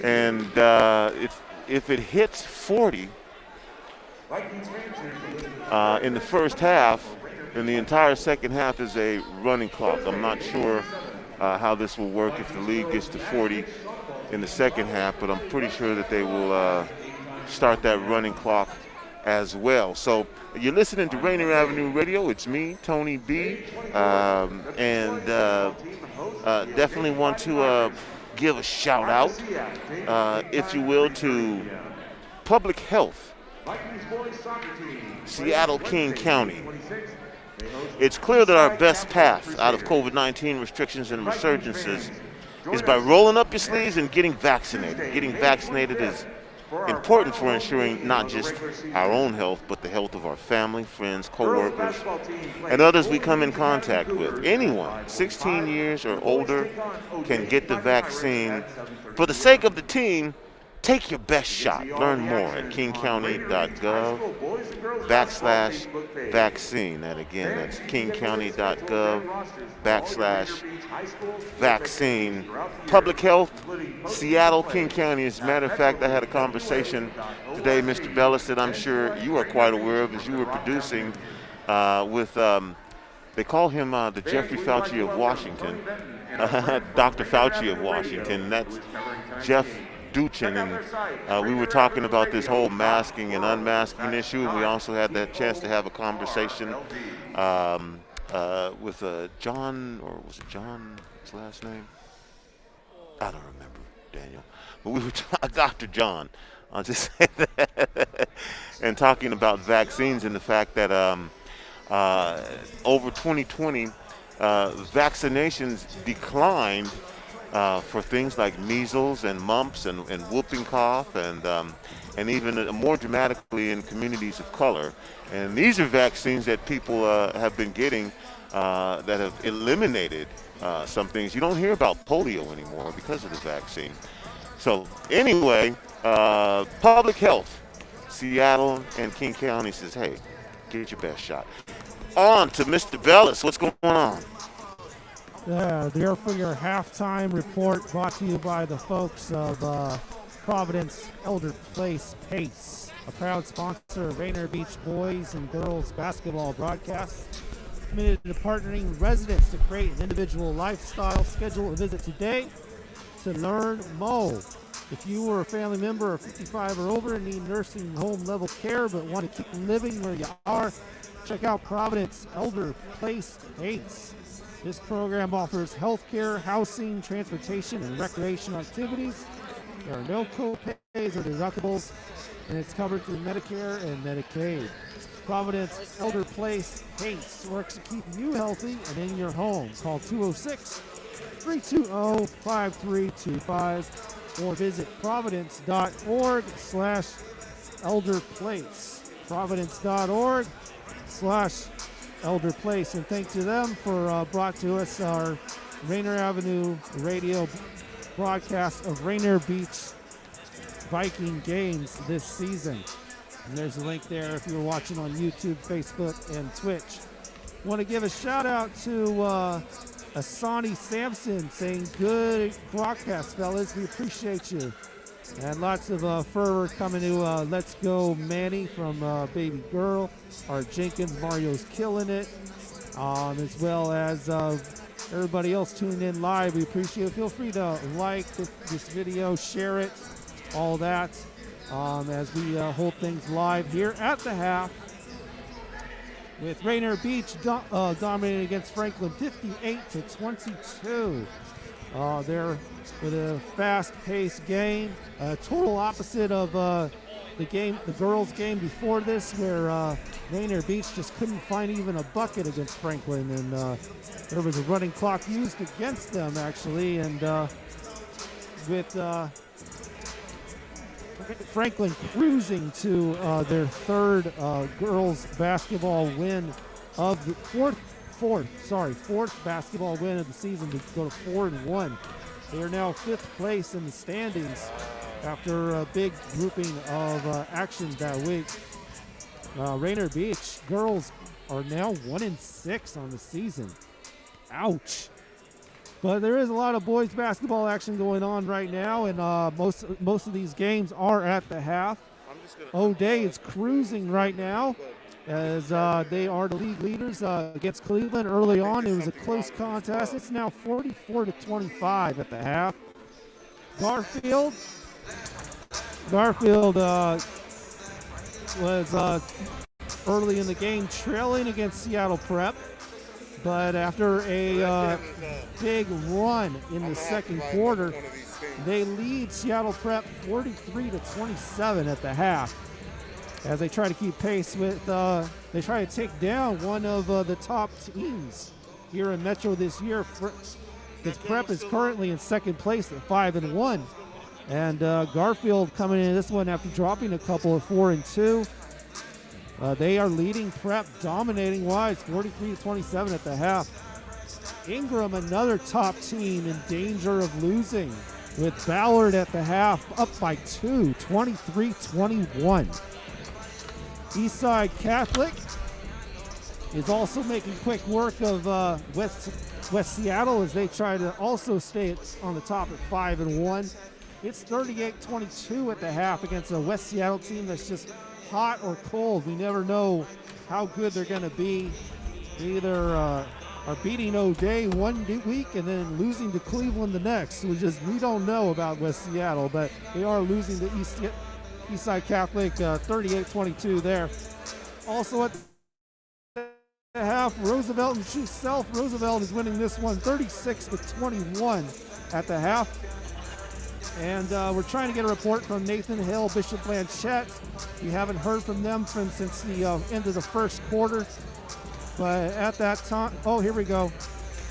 And if it hits 40 in the first half, then the entire second half is a running clock. I'm not sure how this will work if the league gets to 40 in the second half, but I'm pretty sure that they will start that running clock as well. So you're listening to Rainier Avenue Radio. It's me, Tony B, and definitely want to give a shout out, if you will, to Public Health, Seattle, King County. It's clear that our best path out of COVID-19 restrictions and resurgences is by rolling up your sleeves and getting vaccinated. Getting vaccinated is important for ensuring not just our own health, but the health of our family, friends, co-workers, and others we come in contact with. Anyone 16 years or older can get the vaccine. For the sake of the team, take your best shot. Learn more at kingcounty.gov/vaccine. That again, that's kingcounty.gov/vaccine. Public Health, Seattle, King County. As a matter of fact, I had a conversation today, Mr. Bellis, that I'm sure you are quite aware of as you were producing with, they call him the Jeffrey Fauci of Washington, Dr. Fauci of Washington. That's Jeff Duchin, and we were talking about this whole masking and unmasking issue, and we also had that chance to have a conversation with John, or was it John, his last name? I don't remember, Daniel. But we were Dr. John, I'll just say that, and talking about vaccines and the fact that over 2020, vaccinations declined for things like measles and mumps and whooping cough and even more dramatically in communities of color. And these are vaccines that people have been getting that have eliminated some things. You don't hear about polio anymore because of the vaccine. So anyway, public health, Seattle and King County says, hey, get your best shot. On to Mr. Bellis. What's going on? There for your halftime report, brought to you by the folks of Providence Elder Place Pace, a proud sponsor of Rainier Beach boys and girls basketball broadcasts, committed to partnering with residents to create an individual lifestyle. Schedule a visit today to learn more. If you or a family member are 55 or over and need nursing home level care but want to keep living where you are, check out Providence Elder Place Pace. This program offers health care, housing, transportation, and recreational activities. There are no co-pays or deductibles, and it's covered through Medicare and Medicaid. Providence Elder Place Pace works to keep you healthy and in your home. Call 206-320-5325 or visit providence.org/elderplace. Providence.org/elderplace. And thanks to them for brought to us our Rainier Avenue Radio broadcast of Rainier Beach Viking games this season. And there's a link there if you're watching on YouTube, Facebook, and Twitch. Want to give a shout out to Asani Sampson saying, good broadcast, fellas. We appreciate you. And lots of fervor coming to Let's Go Manny from Baby Girl. Art Jenkins, Mario's killing it. As well as everybody else tuning in live. We appreciate it. Feel free to like this video, share it, all that. As we hold things live here at the half with Rainier Beach dominating against Franklin 58-22. They're with a fast-paced game, total opposite of the girls' game before this, where Rainier Beach just couldn't find even a bucket against Franklin, and there was a running clock used against them actually, and with Franklin cruising to their third girls basketball win of the fourth basketball win of the season to go to 4-1. They are now 5th place in the standings after a big grouping of action that week. Rainier Beach girls are now 1-6 on the season. Ouch. But there is a lot of boys basketball action going on right now, and most of these games are at the half. O'Day is cruising right now as they are the league leaders against Cleveland early on. It was a close contest. It's now 44-25 at the half. Garfield was early in the game trailing against Seattle Prep. But after a big run in the second quarter, they lead Seattle Prep 43-27 at the half. As they try to keep pace with, they try to take down one of the top teams here in Metro this year. Because Prep is currently in second place at 5-1. And Garfield coming in this one after dropping a couple of 4-2. They are leading Prep, dominating wise, 43-27 at the half. Ingram, another top team, in danger of losing, with Ballard at the half, up by 2, 23-21. Eastside Catholic is also making quick work of West Seattle as they try to also stay on the top at 5-1. It's 38-22 at the half against a West Seattle team that's just hot or cold. We never know how good they're going to be. They either are beating O'Day one week and then losing to Cleveland the next. We don't know about West Seattle, but they are losing to Eastside Catholic 38-22 there. Also at the half, Roosevelt and Chief Self. Roosevelt is winning this one 36-21 at the half. And we're trying to get a report from Nathan Hill, Bishop Blanchette. We haven't heard from them since the end of the first quarter. But at that time, oh, here we go.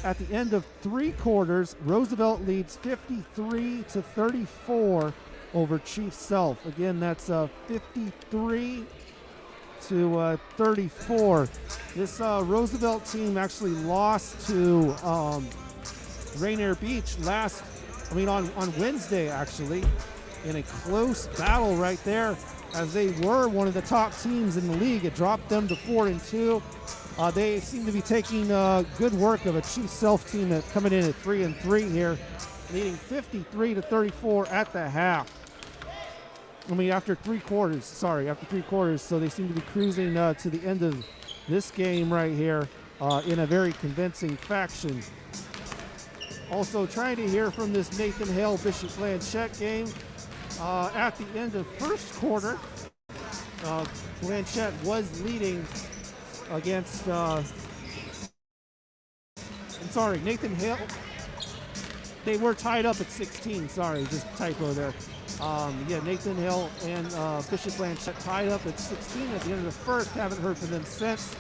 at the end of 3 quarters, Roosevelt leads 53-34 over Chief Sealth. Again, that's 53-34. This Roosevelt team actually lost to Rainier Beach on Wednesday, actually, in a close battle right there, as they were one of the top teams in the league. It dropped them to 4-2. They seem to be taking good work of a Chief Sealth team that's coming in at 3-3 here, leading 53-34 at the half. After 3 quarters. So they seem to be cruising to the end of this game right here in a very convincing fashion. Also trying to hear from this Nathan Hale Bishop Blanchette game. At the end of first quarter, Blanchette was leading against, Nathan Hale. They were tied up at 16. Sorry, just typo there. Nathan Hale and Bishop Blanchette tied up at 16 at the end of the first. Haven't heard from them since.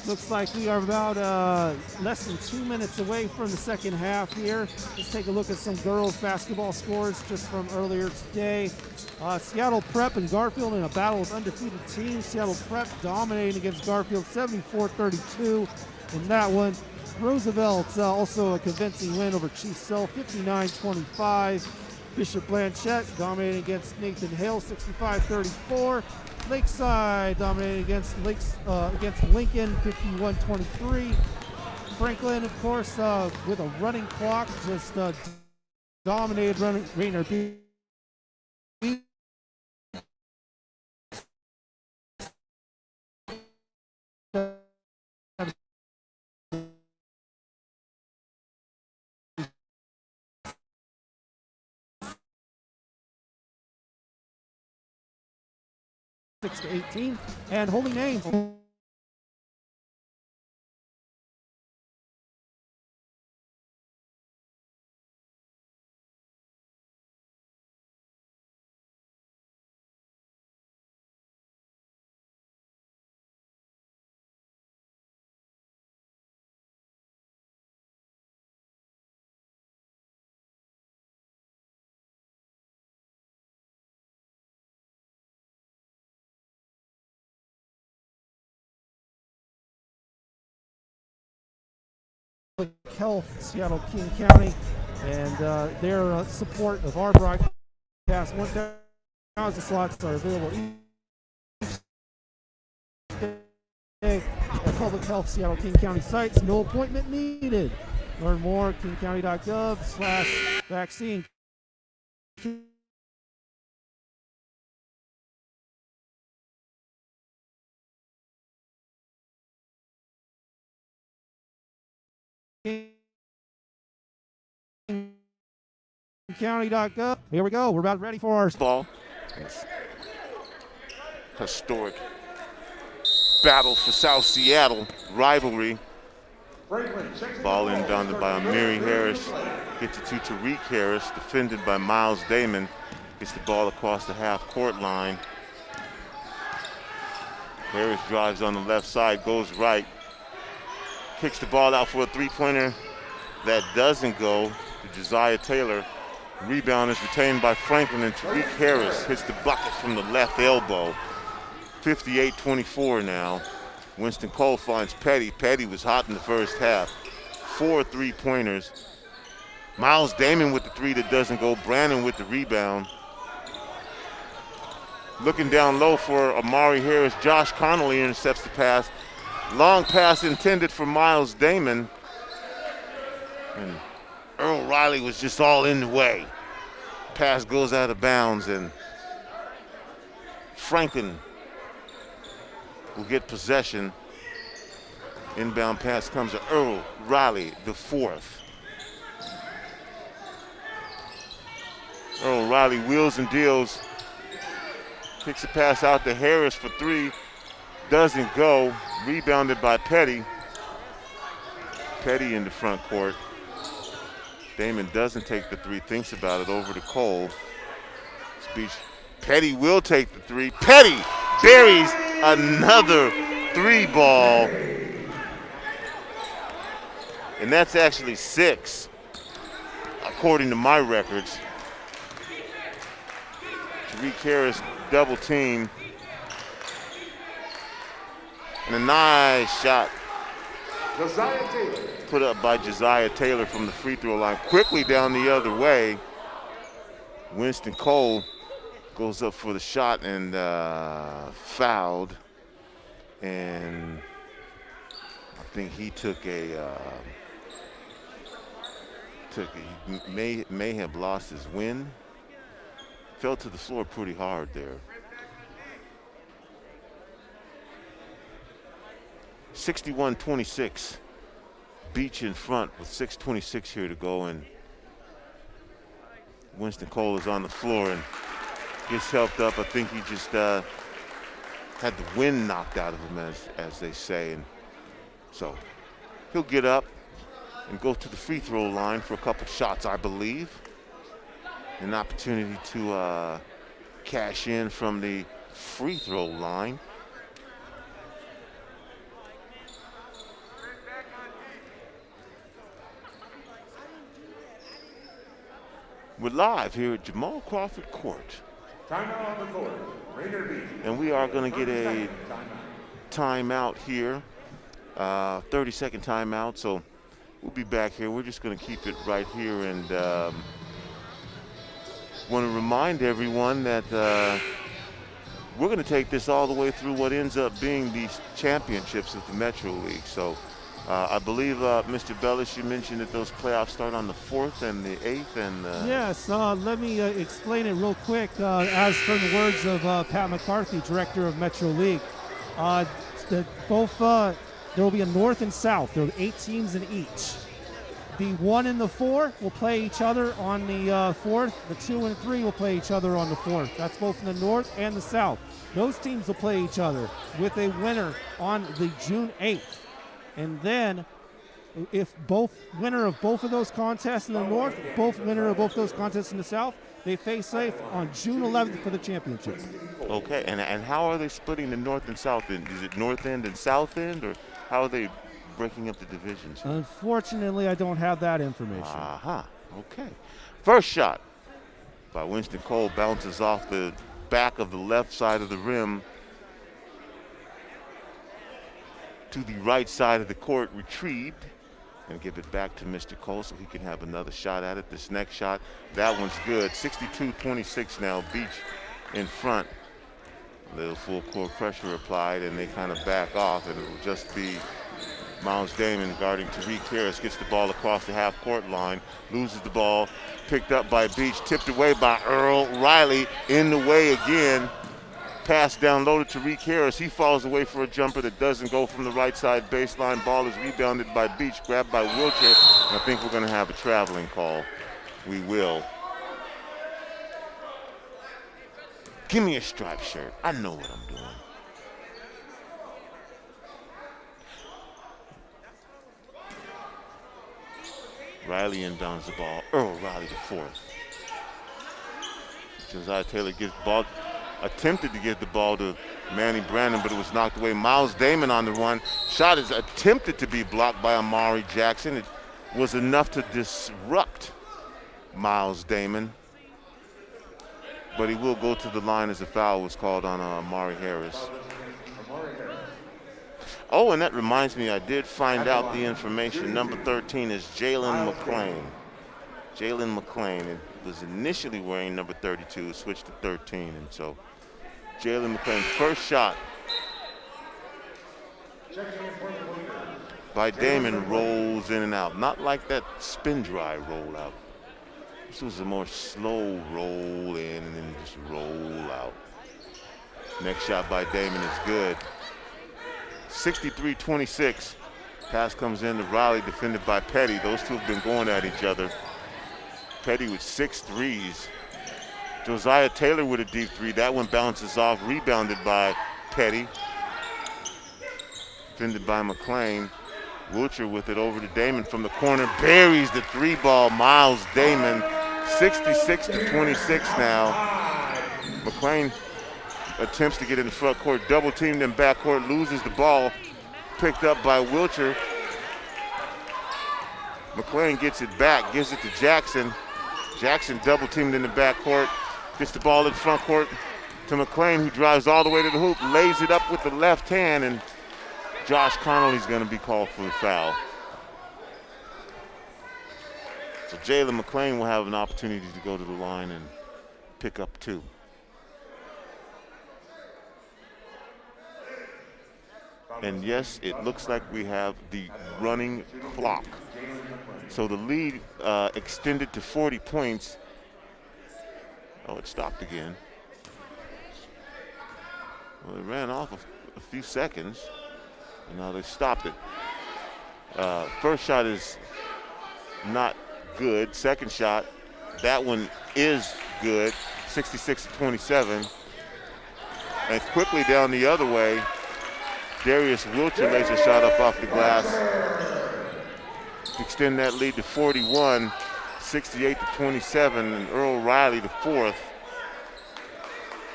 Looks like we are about less than 2 minutes away from the second half here. Let's take a look at some girls basketball scores just from earlier today. Seattle Prep and Garfield in a battle of undefeated teams. Seattle Prep dominating against Garfield 74-32 in that one. Roosevelt also a convincing win over Chief Sealth 59-25. Bishop Blanchette dominating against Nathan Hale 65-34. Lakeside dominating against Lincoln 51-23. Franklin, of course, with a running clock, just dominated Rainier Beach. 6-18, and Holy Names Health, Seattle King County, and their support of our broadcast. 1,000 slots are available each day at Public Health Seattle King County sites. No appointment needed. Learn more at kingcounty.gov/vaccine. County.gov. Here we go. We're about ready for our ball. Historic battle for South Seattle rivalry. Ball inbounded by Amiri Harris. Gets it to Tariq Harris, defended by Miles Damon. Gets the ball across the half-court line. Harris drives on the left side, goes right. Kicks the ball out for a three-pointer. That doesn't go to Josiah Taylor. Rebound is retained by Franklin, and Tariq Harris hits the bucket from the left elbow. 58-24 now. Winston Cole finds Petty. Petty was hot in the first half. 4 3-pointers. Miles Damon with the three that doesn't go. Brandon with the rebound. Looking down low for Amari Harris. Josh Connolly intercepts the pass. Long pass intended for Miles Damon. And Earl Riley was just all in the way. Pass goes out of bounds, and Franklin will get possession. Inbound pass comes to Earl Riley, the fourth. Earl Riley wheels and deals. Kicks a pass out to Harris for three. Doesn't go. Rebounded by Petty. Petty in the front court. Damon doesn't take the three, thinks about it, over to Cole. Speech. Petty will take the three. Petty buries another three ball. And that's actually 6, according to my records. Tariq Harris double team. And a nice shot put up by Josiah Taylor from the free throw line. Quickly down the other way. Winston Cole goes up for the shot and fouled. And I think he may have lost his wind. Fell to the floor pretty hard there. 61-26. Beach in front with 6:26 here to go, and Winston Cole is on the floor and gets helped up. I think he just had the wind knocked out of him, as they say, and so he'll get up and go to the free throw line for a couple shots, I believe. An opportunity to cash in from the free throw line. We're live here at Jamal Crawford Court. Timeout on the court. Rainier Beach. And we are going to get a timeout here, 30-second timeout. So we'll be back here. We're just going to keep it right here, and want to remind everyone that we're going to take this all the way through what ends up being these championships of the Metro League. So I believe, Mr. Bellis, you mentioned that those playoffs start on the 4th and the 8th. And yes, let me explain it real quick. As from the words of Pat McCarthy, director of Metro League, there will be a North and South. There will be 8 teams in each. The 1 and the 4 will play each other on the 4th. The 2 and 3 will play each other on the 4th. That's both in the North and the South. Those teams will play each other with a winner on the June 8th. And then, if winner of both of those contests in the North, winner of both those contests in the South, they face safe on June 11th for the championship. Okay, and how are they splitting the North and South end? Is it North End and South End, or how are they breaking up the divisions? Unfortunately, I don't have that information. Okay. First shot by Winston Cole bounces off the back of the left side of the rim to the right side of the court, retrieved, and give it back to Mr. Cole so he can have another shot at it. This next shot, that one's good. 62-26 now, Beach in front. A little full court pressure applied, and they kind of back off, and it will just be Miles Damon guarding Tariq Harris. Gets the ball across the half-court line, loses the ball, picked up by Beach, tipped away by Earl Riley, in the way again. Pass down low to Tariq Harris. He falls away for a jumper that doesn't go from the right side baseline. Ball is rebounded by Beach, grabbed by Wiltshire. I think we're going to have a traveling call. We will. Give me a striped shirt. I know what I'm doing. Riley inbounds the ball. Earl Riley the 4th. Josiah Taylor gives the ball. Attempted to give the ball to Manny Brandon, but it was knocked away. Miles Damon on the run. Shot is attempted to be blocked by Amari Jackson. It was enough to disrupt Miles Damon, but he will go to the line as a foul was called on Amari Harris. Oh, and that reminds me, I did find out the information. Number 13 is Jalen McClain. Jalen McClain. It was initially wearing number 32, switched to 13, and so Jalen McClain, first shot by Damon, rolls in and out. Not like that spin dry roll out. This was a more slow roll in and then just roll out. Next shot by Damon is good. 63-26. Pass comes in to Riley, defended by Petty. Those two have been going at each other. Petty with 6 threes. Josiah Taylor with a deep 3. That one bounces off, rebounded by Petty. Defended by McClain. Wiltshire with it over to Damon from the corner. Buries the 3-ball. Miles Damon, 66-26 now. McClain attempts to get in the front court, double teamed in back court, loses the ball. Picked up by Wiltshire. McLean gets it back, gives it to Jackson. Jackson double teamed in the backcourt, gets the ball in front court to McLean, who drives all the way to the hoop, lays it up with the left hand, and Josh Connolly's going to be called for the foul. So Jalen McLean will have an opportunity to go to the line and pick up 2. And yes, it looks like we have the running clock. So the lead extended to 40 points. Oh, it stopped again. Well, it ran off a few seconds, and now they stopped it. First shot is not good. Second shot, that one is good, 66-27. And quickly down the other way, Darius Wilcher lays a shot up off the glass to extend that lead to 41, 68-27. And Earl Riley, the fourth,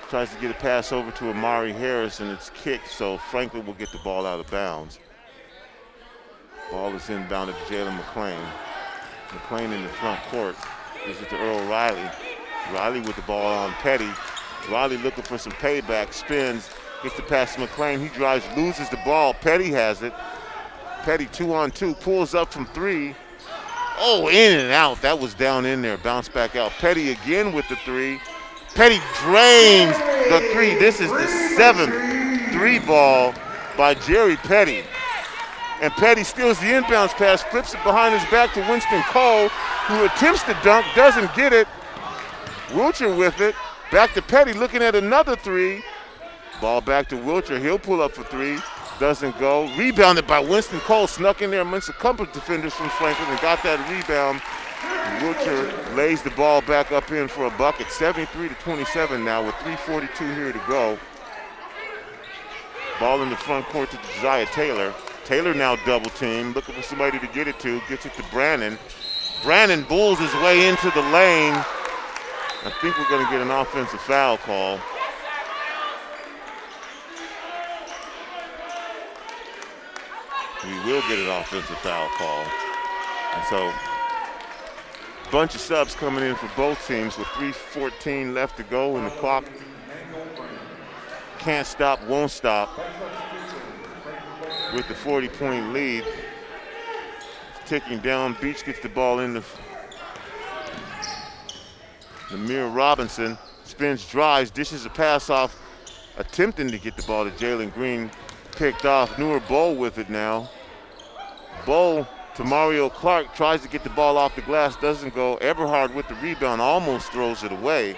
tries to get a pass over to Amari Harris, and it's kicked, so Franklin will get the ball out of bounds. Ball is inbounded to Jalen McLean. McLean in the front court. Gives it to Earl Riley. Riley with the ball on Petty. Riley looking for some payback, spins, gets the pass to McLean. He drives, loses the ball. Petty has it. Petty 2-on-2, pulls up from 3. Oh, in and out. That was down in there, bounce back out. Petty again with the 3. Petty drains the 3. This is the 7th 3 ball by Jerry Petty. And Petty steals the inbounds pass, flips it behind his back to Winston Cole, who attempts to dunk, doesn't get it. Wilcher with it. Back to Petty, looking at another 3. Ball back to Wilcher. He'll pull up for 3. Doesn't go. Rebounded by Winston Cole. Snuck in there amongst a couple of defenders from Franklin and got that rebound. Wilcher lays the ball back up in for a bucket. 73-27 now with 3:42 here to go. Ball in the front court to Josiah Taylor. Taylor now double team, looking for somebody to get it to. Gets it to Brannon. Brannon bulls his way into the lane. I think we're going to get an offensive foul call. We will get an offensive foul call. And so, bunch of subs coming in for both teams with 3:14 left to go, and the clock can't stop, won't stop with the 40-point lead. It's ticking down. Beach gets the ball in the Namir Robinson spins, drives, dishes a pass off, attempting to get the ball to Jalen Green. Picked off. Newer Bowl with it now. Bowl to Mario Clark, tries to get the ball off the glass, doesn't go. Eberhard with the rebound, almost throws it away.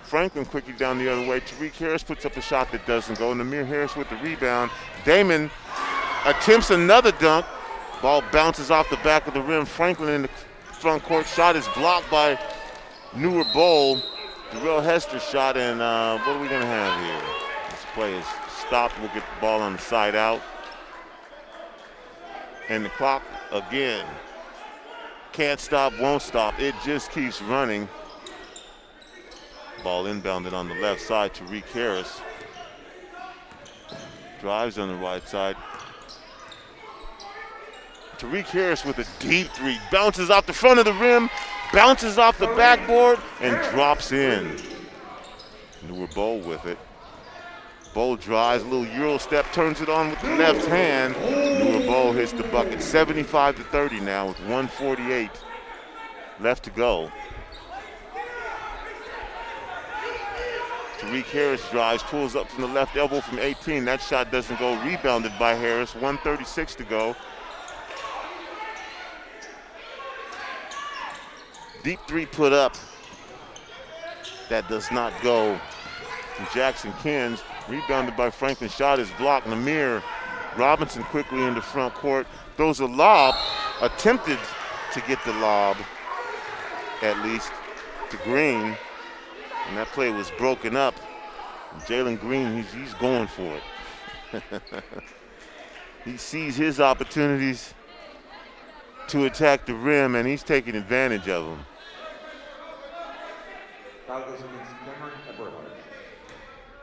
Franklin quickly down the other way. Tariq Harris puts up a shot that doesn't go. Namir Harris with the rebound. Damon attempts another dunk. Ball bounces off the back of the rim. Franklin in the front court. Shot is blocked by Newer Bowl. Darrell Hester's shot, and what are we going to have here? This play is stopped. We'll get the ball on the side out. And the clock again. Can't stop, won't stop. It just keeps running. Ball inbounded on the left side. Tariq Harris drives on the right side. Tariq Harris with a deep 3. Bounces off the front of the rim, bounces off the backboard, and drops in. Newer Bowl with it. Bowl drives, a little Euro step, turns it on with the left hand. Newer Bowl hits the bucket. 75-30 now with 1:48 left to go. Tariq Harris drives, pulls up from the left elbow from 18. That shot doesn't go. Rebounded by Harris. 1:36 to go. Deep 3 put up. That does not go. From Jackson Kins. Rebounded by Franklin. Shot is blocked. Namir Robinson quickly in the front court. Throws a lob. Attempted to get the lob, at least, to Green. And that play was broken up. Jalen Green, he's going for it. He sees his opportunities to attack the rim, and he's taking advantage of them.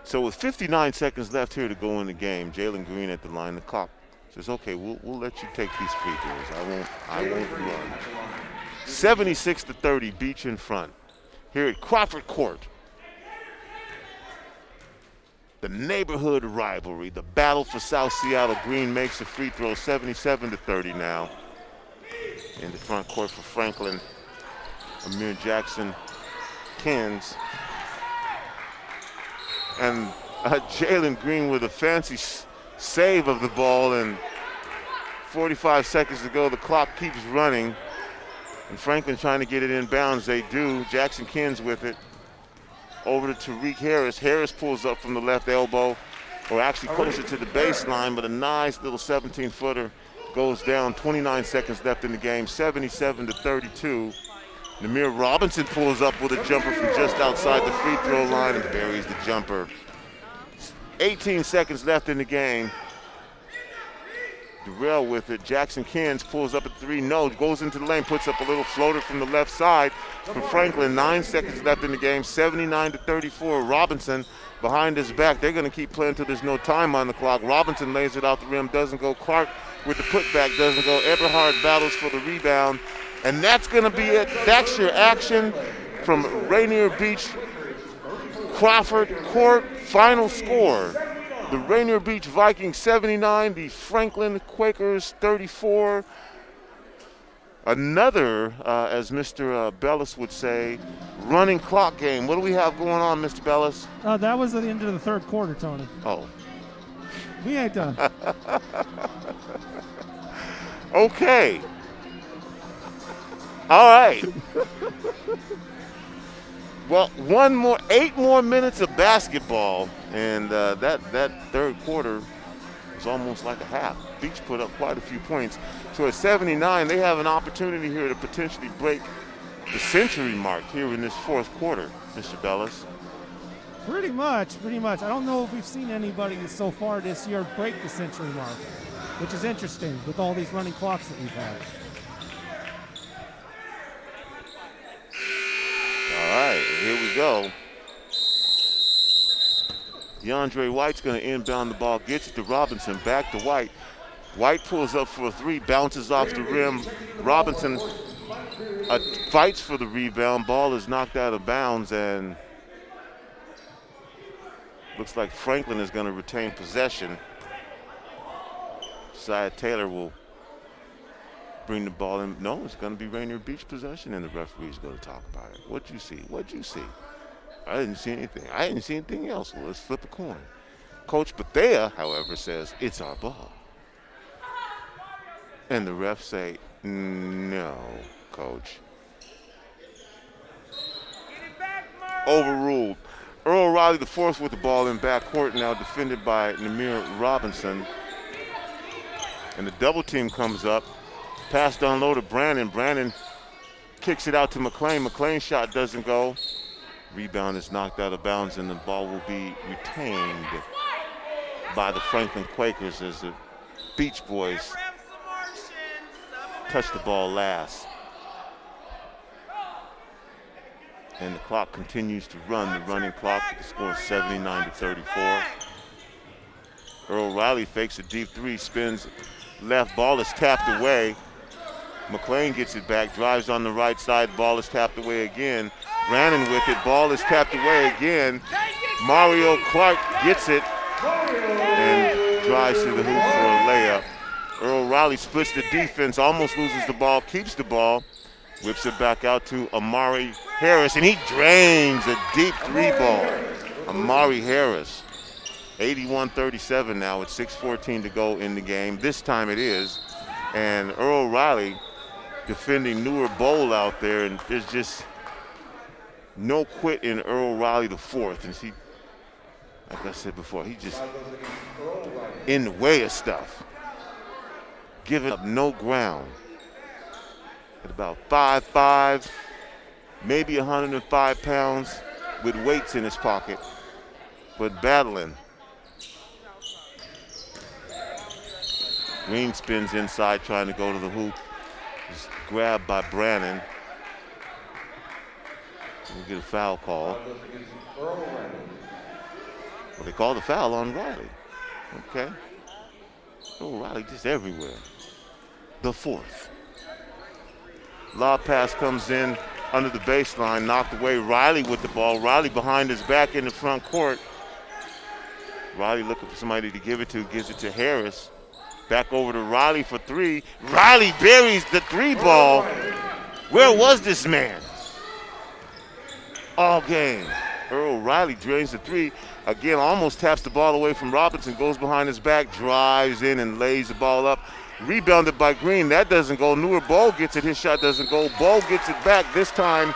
So with 59 seconds left here to go in the game, Jalen Green at the line. The clock Says, okay, we'll let you take these free throws. I won't run. 76-30, Beach in front. Here at Crawford Court. The neighborhood rivalry, the battle for South Seattle. Green makes a free throw, 77-30 now. In the front court for Franklin, Amir Jackson Kins. And Jalen Green with a fancy save of the ball, and 45 seconds to go. The clock keeps running, and Franklin trying to get it in bounds. They do. Jackson Kins with it. Over to Tariq Harris. Harris pulls up from the left elbow, or actually closer to the baseline, but a nice little 17-footer goes down. 29 seconds left in the game, 77-32. Namir Robinson pulls up with a jumper from just outside the free throw line and buries the jumper. 18 seconds left in the game. Durrell with it. Jackson Kins pulls up at 3. No, goes into the lane, puts up a little floater from the left side from Franklin. 9 seconds left in the game, 79-34. Robinson behind his back. They're going to keep playing until there's no time on the clock. Robinson lays it out the rim, doesn't go. Clark with the putback, doesn't go. Eberhard battles for the rebound. And that's going to be it. That's your action from Rainier Beach Crawford Court. Final score: the Rainier Beach Vikings 79, the Franklin Quakers 34. Another, as Mr. Bellis would say, running clock game. What do we have going on, Mr. Bellis? That was at the end of the third quarter, Tony. Oh. We ain't done. Okay. All right. Well, 8 more minutes of basketball, and that third quarter was almost like a half. Beach put up quite a few points. So at 79, they have an opportunity here to potentially break the century mark here in this fourth quarter, Mr. Bellis. Pretty much. I don't know if we've seen anybody so far this year break the century mark, which is interesting with all these running clocks that we've had. All right, here we go. DeAndre White's going to inbound the ball, gets it to Robinson, back to White. White pulls up for a 3, bounces off the rim. Robinson fights for the rebound. Ball is knocked out of bounds, and looks like Franklin is going to retain possession. Josiah Taylor will bring the ball in. No, it's going to be Rainier Beach possession, and the referee's going to talk about it. What'd you see? I didn't see anything. I didn't see anything else. Well, let's flip a coin. Coach Bethea, however, says it's our ball. And the refs say, no, Coach. Overruled. Earl Riley, the fourth, with the ball in backcourt, now defended by Namir Robinson. And the double team comes up. Pass down low to Brandon. Brandon kicks it out to McLean. McLean's shot doesn't go. Rebound is knocked out of bounds, and the ball will be retained by the Franklin Quakers as the Beach Boys touch the ball last. And the clock continues to run. The running clock, the score is 79-34. Earl Riley fakes a deep 3, spins left, ball is tapped away. McLean gets it back, drives on the right side, ball is tapped away again. Brandon with it, ball is tapped away again. Mario Clark gets it and drives to the hoop for a layup. Earl Riley splits the defense, almost loses the ball, keeps the ball, whips it back out to Amari Harris, and he drains a deep 3 ball. Amari Harris, 81-37 now with 6:14 to go in the game. This time it is. And Earl Riley defending Newer Bowl out there, and there's just no quit in Earl Riley the fourth. And he, like I said before, he just in the way of stuff, giving up no ground. At about 5'5", maybe 105 pounds, with weights in his pocket, but battling. Green spins inside, trying to go to the hoop. Is grabbed by Brannon. We'll get a foul call. Well, they called the foul on Riley. Okay. Oh, Riley just everywhere. The fourth. Lob pass comes in under the baseline, knocked away. Riley with the ball. Riley behind his back in the front court. Riley looking for somebody to give it to, gives it to Harris. Back over to Riley for three. Riley buries the three ball. Where was this man? All game. Earl Riley drains the three. Again, almost taps the ball away from Robinson, goes behind his back, drives in and lays the ball up. Rebounded by Green. That doesn't go. Newer Bowl gets it. His shot doesn't go. Bowl gets it back. This time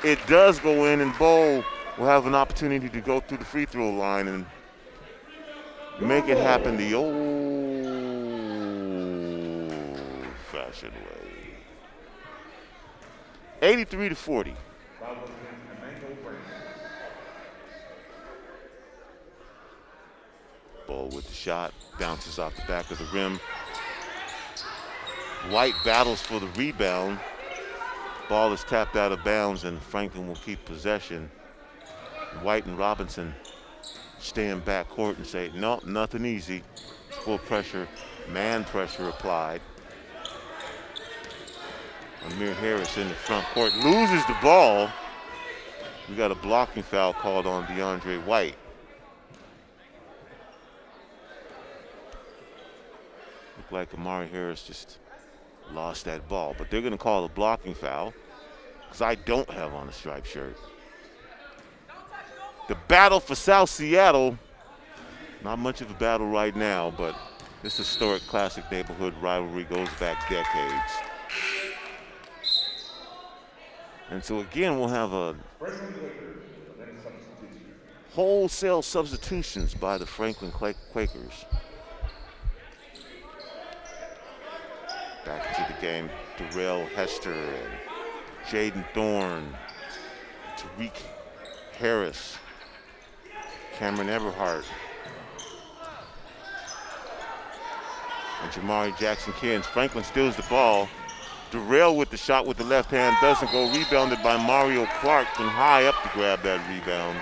it does go in, and Bowl will have an opportunity to go through the free throw line and make it happen the old-fashioned way. 83-40. Bowl with the shot, bounces off the back of the rim. White battles for the rebound. Ball is tapped out of bounds, and Franklin will keep possession. White and Robinson stay in back court and say, no, nothing easy. Full pressure, man pressure applied. Amir Harris in the front court loses the ball. We got a blocking foul called on DeAndre White. Looked like Amari Harris just lost that ball, but they're going to call a blocking foul because I don't have on a striped shirt. The battle for South Seattle, not much of a battle right now, but this historic classic neighborhood rivalry goes back decades. And so again, we'll have a wholesale substitutions by the Franklin Quakers. Back into the game, Darrell Hester and Jaden Thorne, Tariq Harris, Cameron Everhart, and Jamari Jackson Kins. Franklin steals the ball. Darrell with the shot with the left hand doesn't go. Rebounded by Mario Clark from high up to grab that rebound.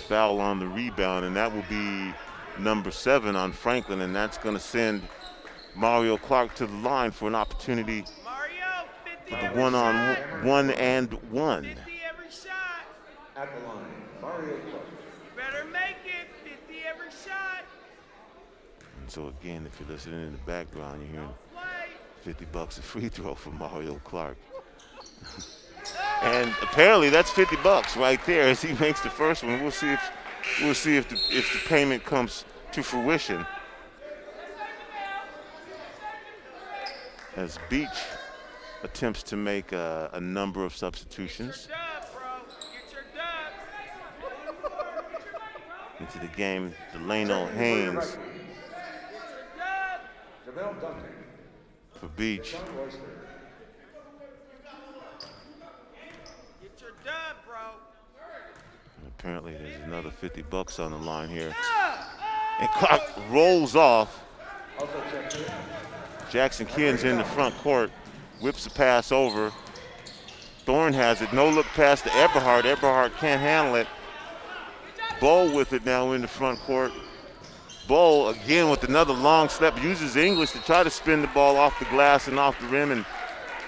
Foul on the rebound, and that will be number 7 on Franklin, and that's going to send Mario Clark to the line for an opportunity for the one-on-one and one. 50 every shot. At the line, Mario Clark. Better make it 50 every shot. And so again, if you're listening in the background, you're hearing $50 a free throw from Mario Clark. And apparently that's $50 right there as he makes the first one. We'll see if the payment comes to fruition. As Beach attempts to make a number of substitutions into the game, Delano Haynes for Beach. Get your dub, bro. Apparently there's another $50 on the line here. And Clark rolls off. Jackson Kins in the front court, whips the pass over. Thorne has it, no look pass to Eberhard. Eberhard can't handle it. Bowl with it now in the front court. Bowl again with another long step, uses English to try to spin the ball off the glass and off the rim, and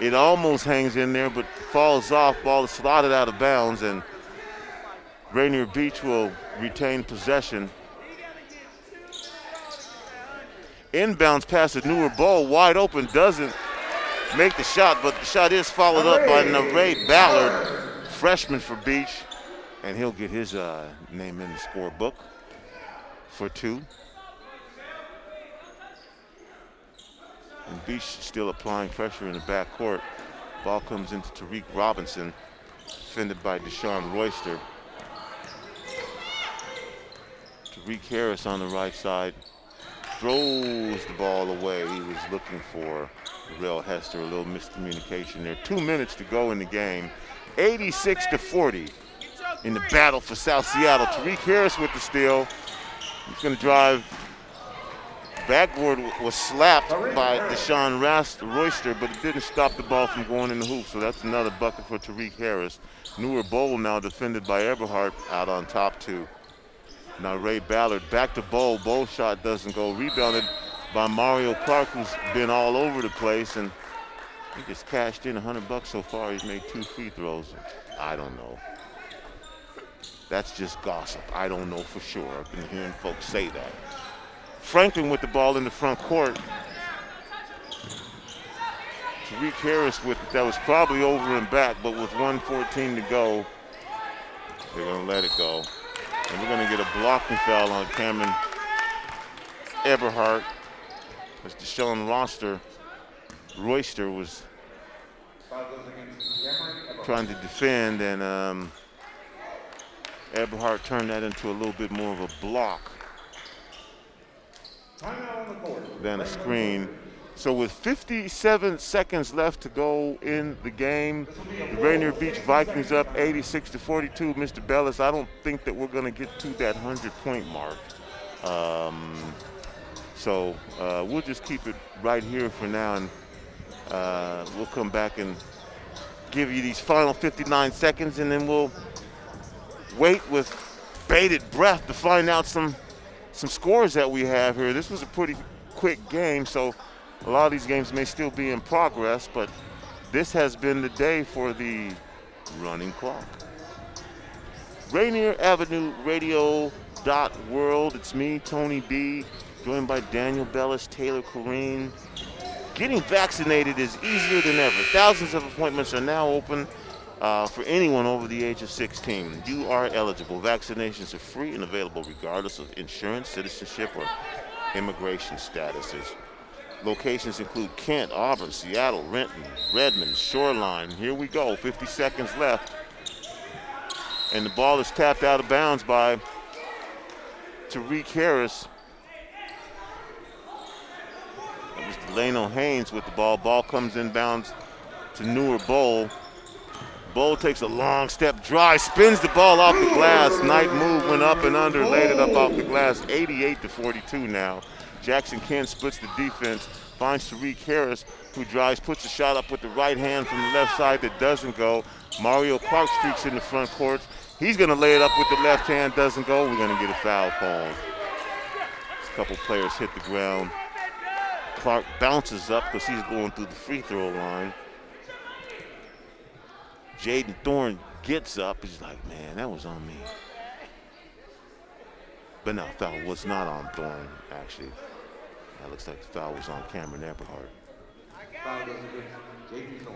it almost hangs in there but falls off. Ball is slotted out of bounds, and Rainier Beach will retain possession. Inbounds pass to Newer Bowl, wide open, doesn't make the shot, but the shot is followed up by Neray Ballard, freshman for Beach, and he'll get his name in the scorebook for 2. And Beach still applying pressure in the backcourt. Ball comes into Tariq Robinson, defended by Deshaun Royster. Tariq Harris on the right side throws the ball away. He was looking for Darrell Hester, a little miscommunication there. 2 minutes to go in the game. 86-40 in the battle for South Seattle. Tariq Harris with the steal. He's going to drive. Backboard was slapped by Deshaun Royster, but it didn't stop the ball from going in the hoop, so that's another bucket for Tariq Harris. Newer Bowl now defended by Eberhard out on top 2. Now Ray Ballard back to Bowl. Bowl shot doesn't go. Rebounded by Mario Clark, who's been all over the place, and he just cashed in $100 so far. He's made 2 free throws. I don't know. That's just gossip. I don't know for sure. I've been hearing folks say that. Franklin with the ball in the front court. Tariq Harris with it. That was probably over and back, but with 1:14 to go, they're going to let it go. And we're going to get a blocking foul on Cameron Eberhardt. As Deshaun Royster was trying to defend, and Eberhardt turned that into a little bit more of a block than a screen. So with 57 seconds left to go in the game, the Rainier Beach Vikings up 86-42. Mr. Bellis, I don't think that we're going to get to that 100-point mark. So we'll just keep it right here for now, and we'll come back and give you these final 59 seconds, and then we'll wait with bated breath to find out some scores that we have here. This was a pretty quick game, so a lot of these games may still be in progress, but this has been the day for the running clock. Rainier Avenue Radio World. It's me, Tony B, joined by Daniel Bellis, Taylor Corrine. Getting vaccinated is easier than ever. Thousands of appointments are now open for anyone over the age of 16. You are eligible. Vaccinations are free and available regardless of insurance, citizenship, or immigration statuses. Locations include Kent, Auburn, Seattle, Renton, Redmond, Shoreline. Here we go, 50 seconds left. And the ball is tapped out of bounds by Tariq Harris. That was Delano Haynes with the ball. Ball comes inbounds to Newer Bowl. Bowl takes a long step drive, spins the ball off the glass. Night move, went up and under, laid it up off the glass. 88-42 now. Jackson Kent splits the defense, finds Tariq Harris, who drives, puts a shot up with the right hand from the left side that doesn't go. Mario Clark streaks in the front court. He's going to lay it up with the left hand, doesn't go. We're going to get a foul call. A couple players hit the ground. Clark bounces up because he's going through the free throw line. Jaden Thorne gets up. He's like, man, that was on me. But no, foul was not on Thorne, actually. That looks like the foul was on Cameron Eberhardt.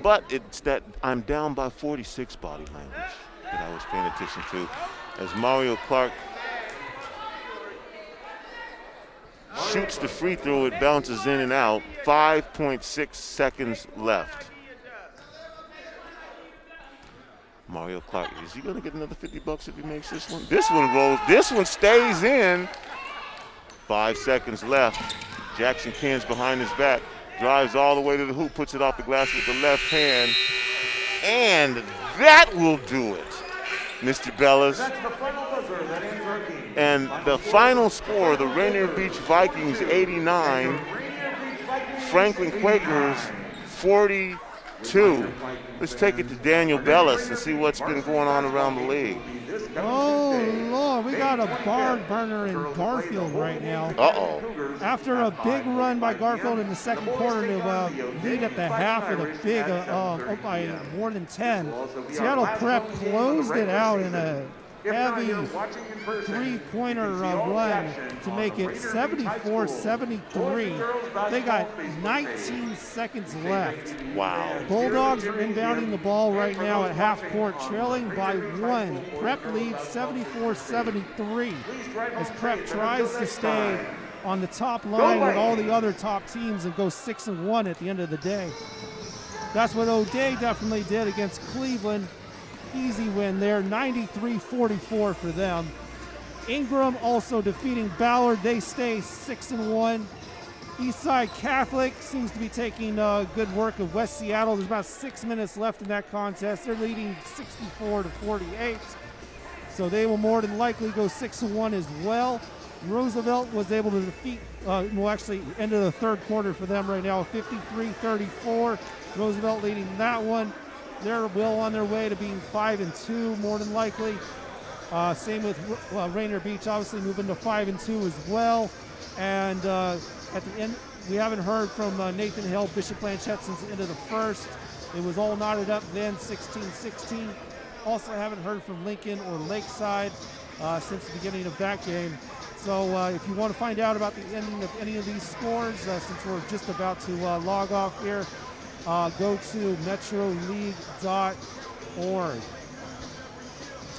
But it's that I'm down by 46 body language that I was paying attention to. As Mario Clark shoots the free throw, it bounces in and out. 5.6 seconds left. Mario Clark, is he going to get another $50 if he makes this one? This one rolls. This one stays in. 5 seconds left. Jackson Kent's behind his back. Drives all the way to the hoop, puts it off the glass with the left hand. And that will do it, Mr. Bellis. And the final score, the Rainier Beach Vikings 89, Franklin Quakers 42. Let's take it to Daniel Bellis and see what's been going on around the league. Oh, Lord, we got a barn burner in Garfield right now. Uh-oh. After a big run by Garfield in the second quarter to lead at the half with a big, up by more than 10, Seattle Prep closed it out in a heavy three-pointer run to make it 74-73. They got 19 seconds left. Wow. Bulldogs are inbounding the ball right now at half court, trailing by 1. Prep leads 74-73 as Prep tries to stay on the top line with all the other top teams and go 6-1 at the end of the day. That's what O'Day definitely did against Cleveland. Easy win there, 93-44 for them. Ingram also defeating Ballard. They stay 6-1. Eastside Catholic seems to be taking good work of West Seattle. There's about 6 minutes left in that contest. They're leading 64-48. So they will more than likely go 6-1 as well. Roosevelt was able to defeat, actually end of the third quarter for them right now, 53-34. Roosevelt leading that one. They're well on their way to being 5-2, more than likely. Same with Rainier Beach, obviously moving to 5-2 as well. And at the end, we haven't heard from Nathan Hill, Bishop Blanchette since the end of the first. It was all knotted up then, 16-16. Also haven't heard from Lincoln or Lakeside since the beginning of that game. So if you want to find out about the ending of any of these scores, since we're just about to log off here, go to metroleague.org.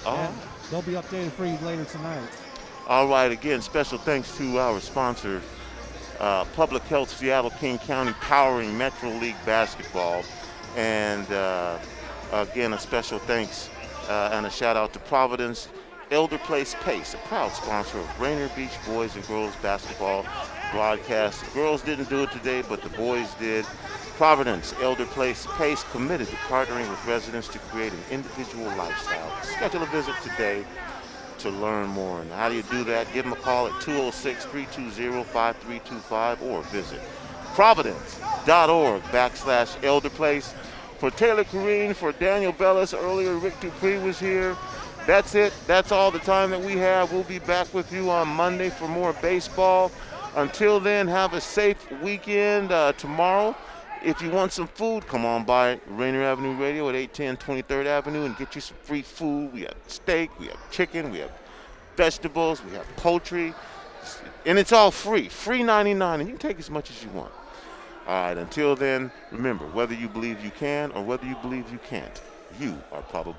And they'll be updated for you later tonight. All right, again, special thanks to our sponsor, Public Health Seattle King County, powering Metro League basketball. And again, a special thanks and a shout out to Providence Elder Place Pace, a proud sponsor of Rainier Beach boys and girls basketball broadcast. The girls didn't do it today, but the boys did. Providence Elder Place Pace, committed to partnering with residents to create an individual lifestyle. Schedule a visit today to learn more. And how do you do that? Give them a call at 206-320-5325 or visit providence.org/Elder Place. For Taylor Kareen, for Daniel Bellis, earlier Rick Dupree was here. That's it. That's all the time that we have. We'll be back with you on Monday for more baseball. Until then, have a safe weekend. Tomorrow, if you want some food, come on by Rainier Avenue Radio at 810 23rd Avenue and get you some free food. We have steak, we have chicken, we have vegetables, we have poultry, and it's all free. Free 99, and you can take as much as you want. All right, until then, remember, whether you believe you can or whether you believe you can't, you are probably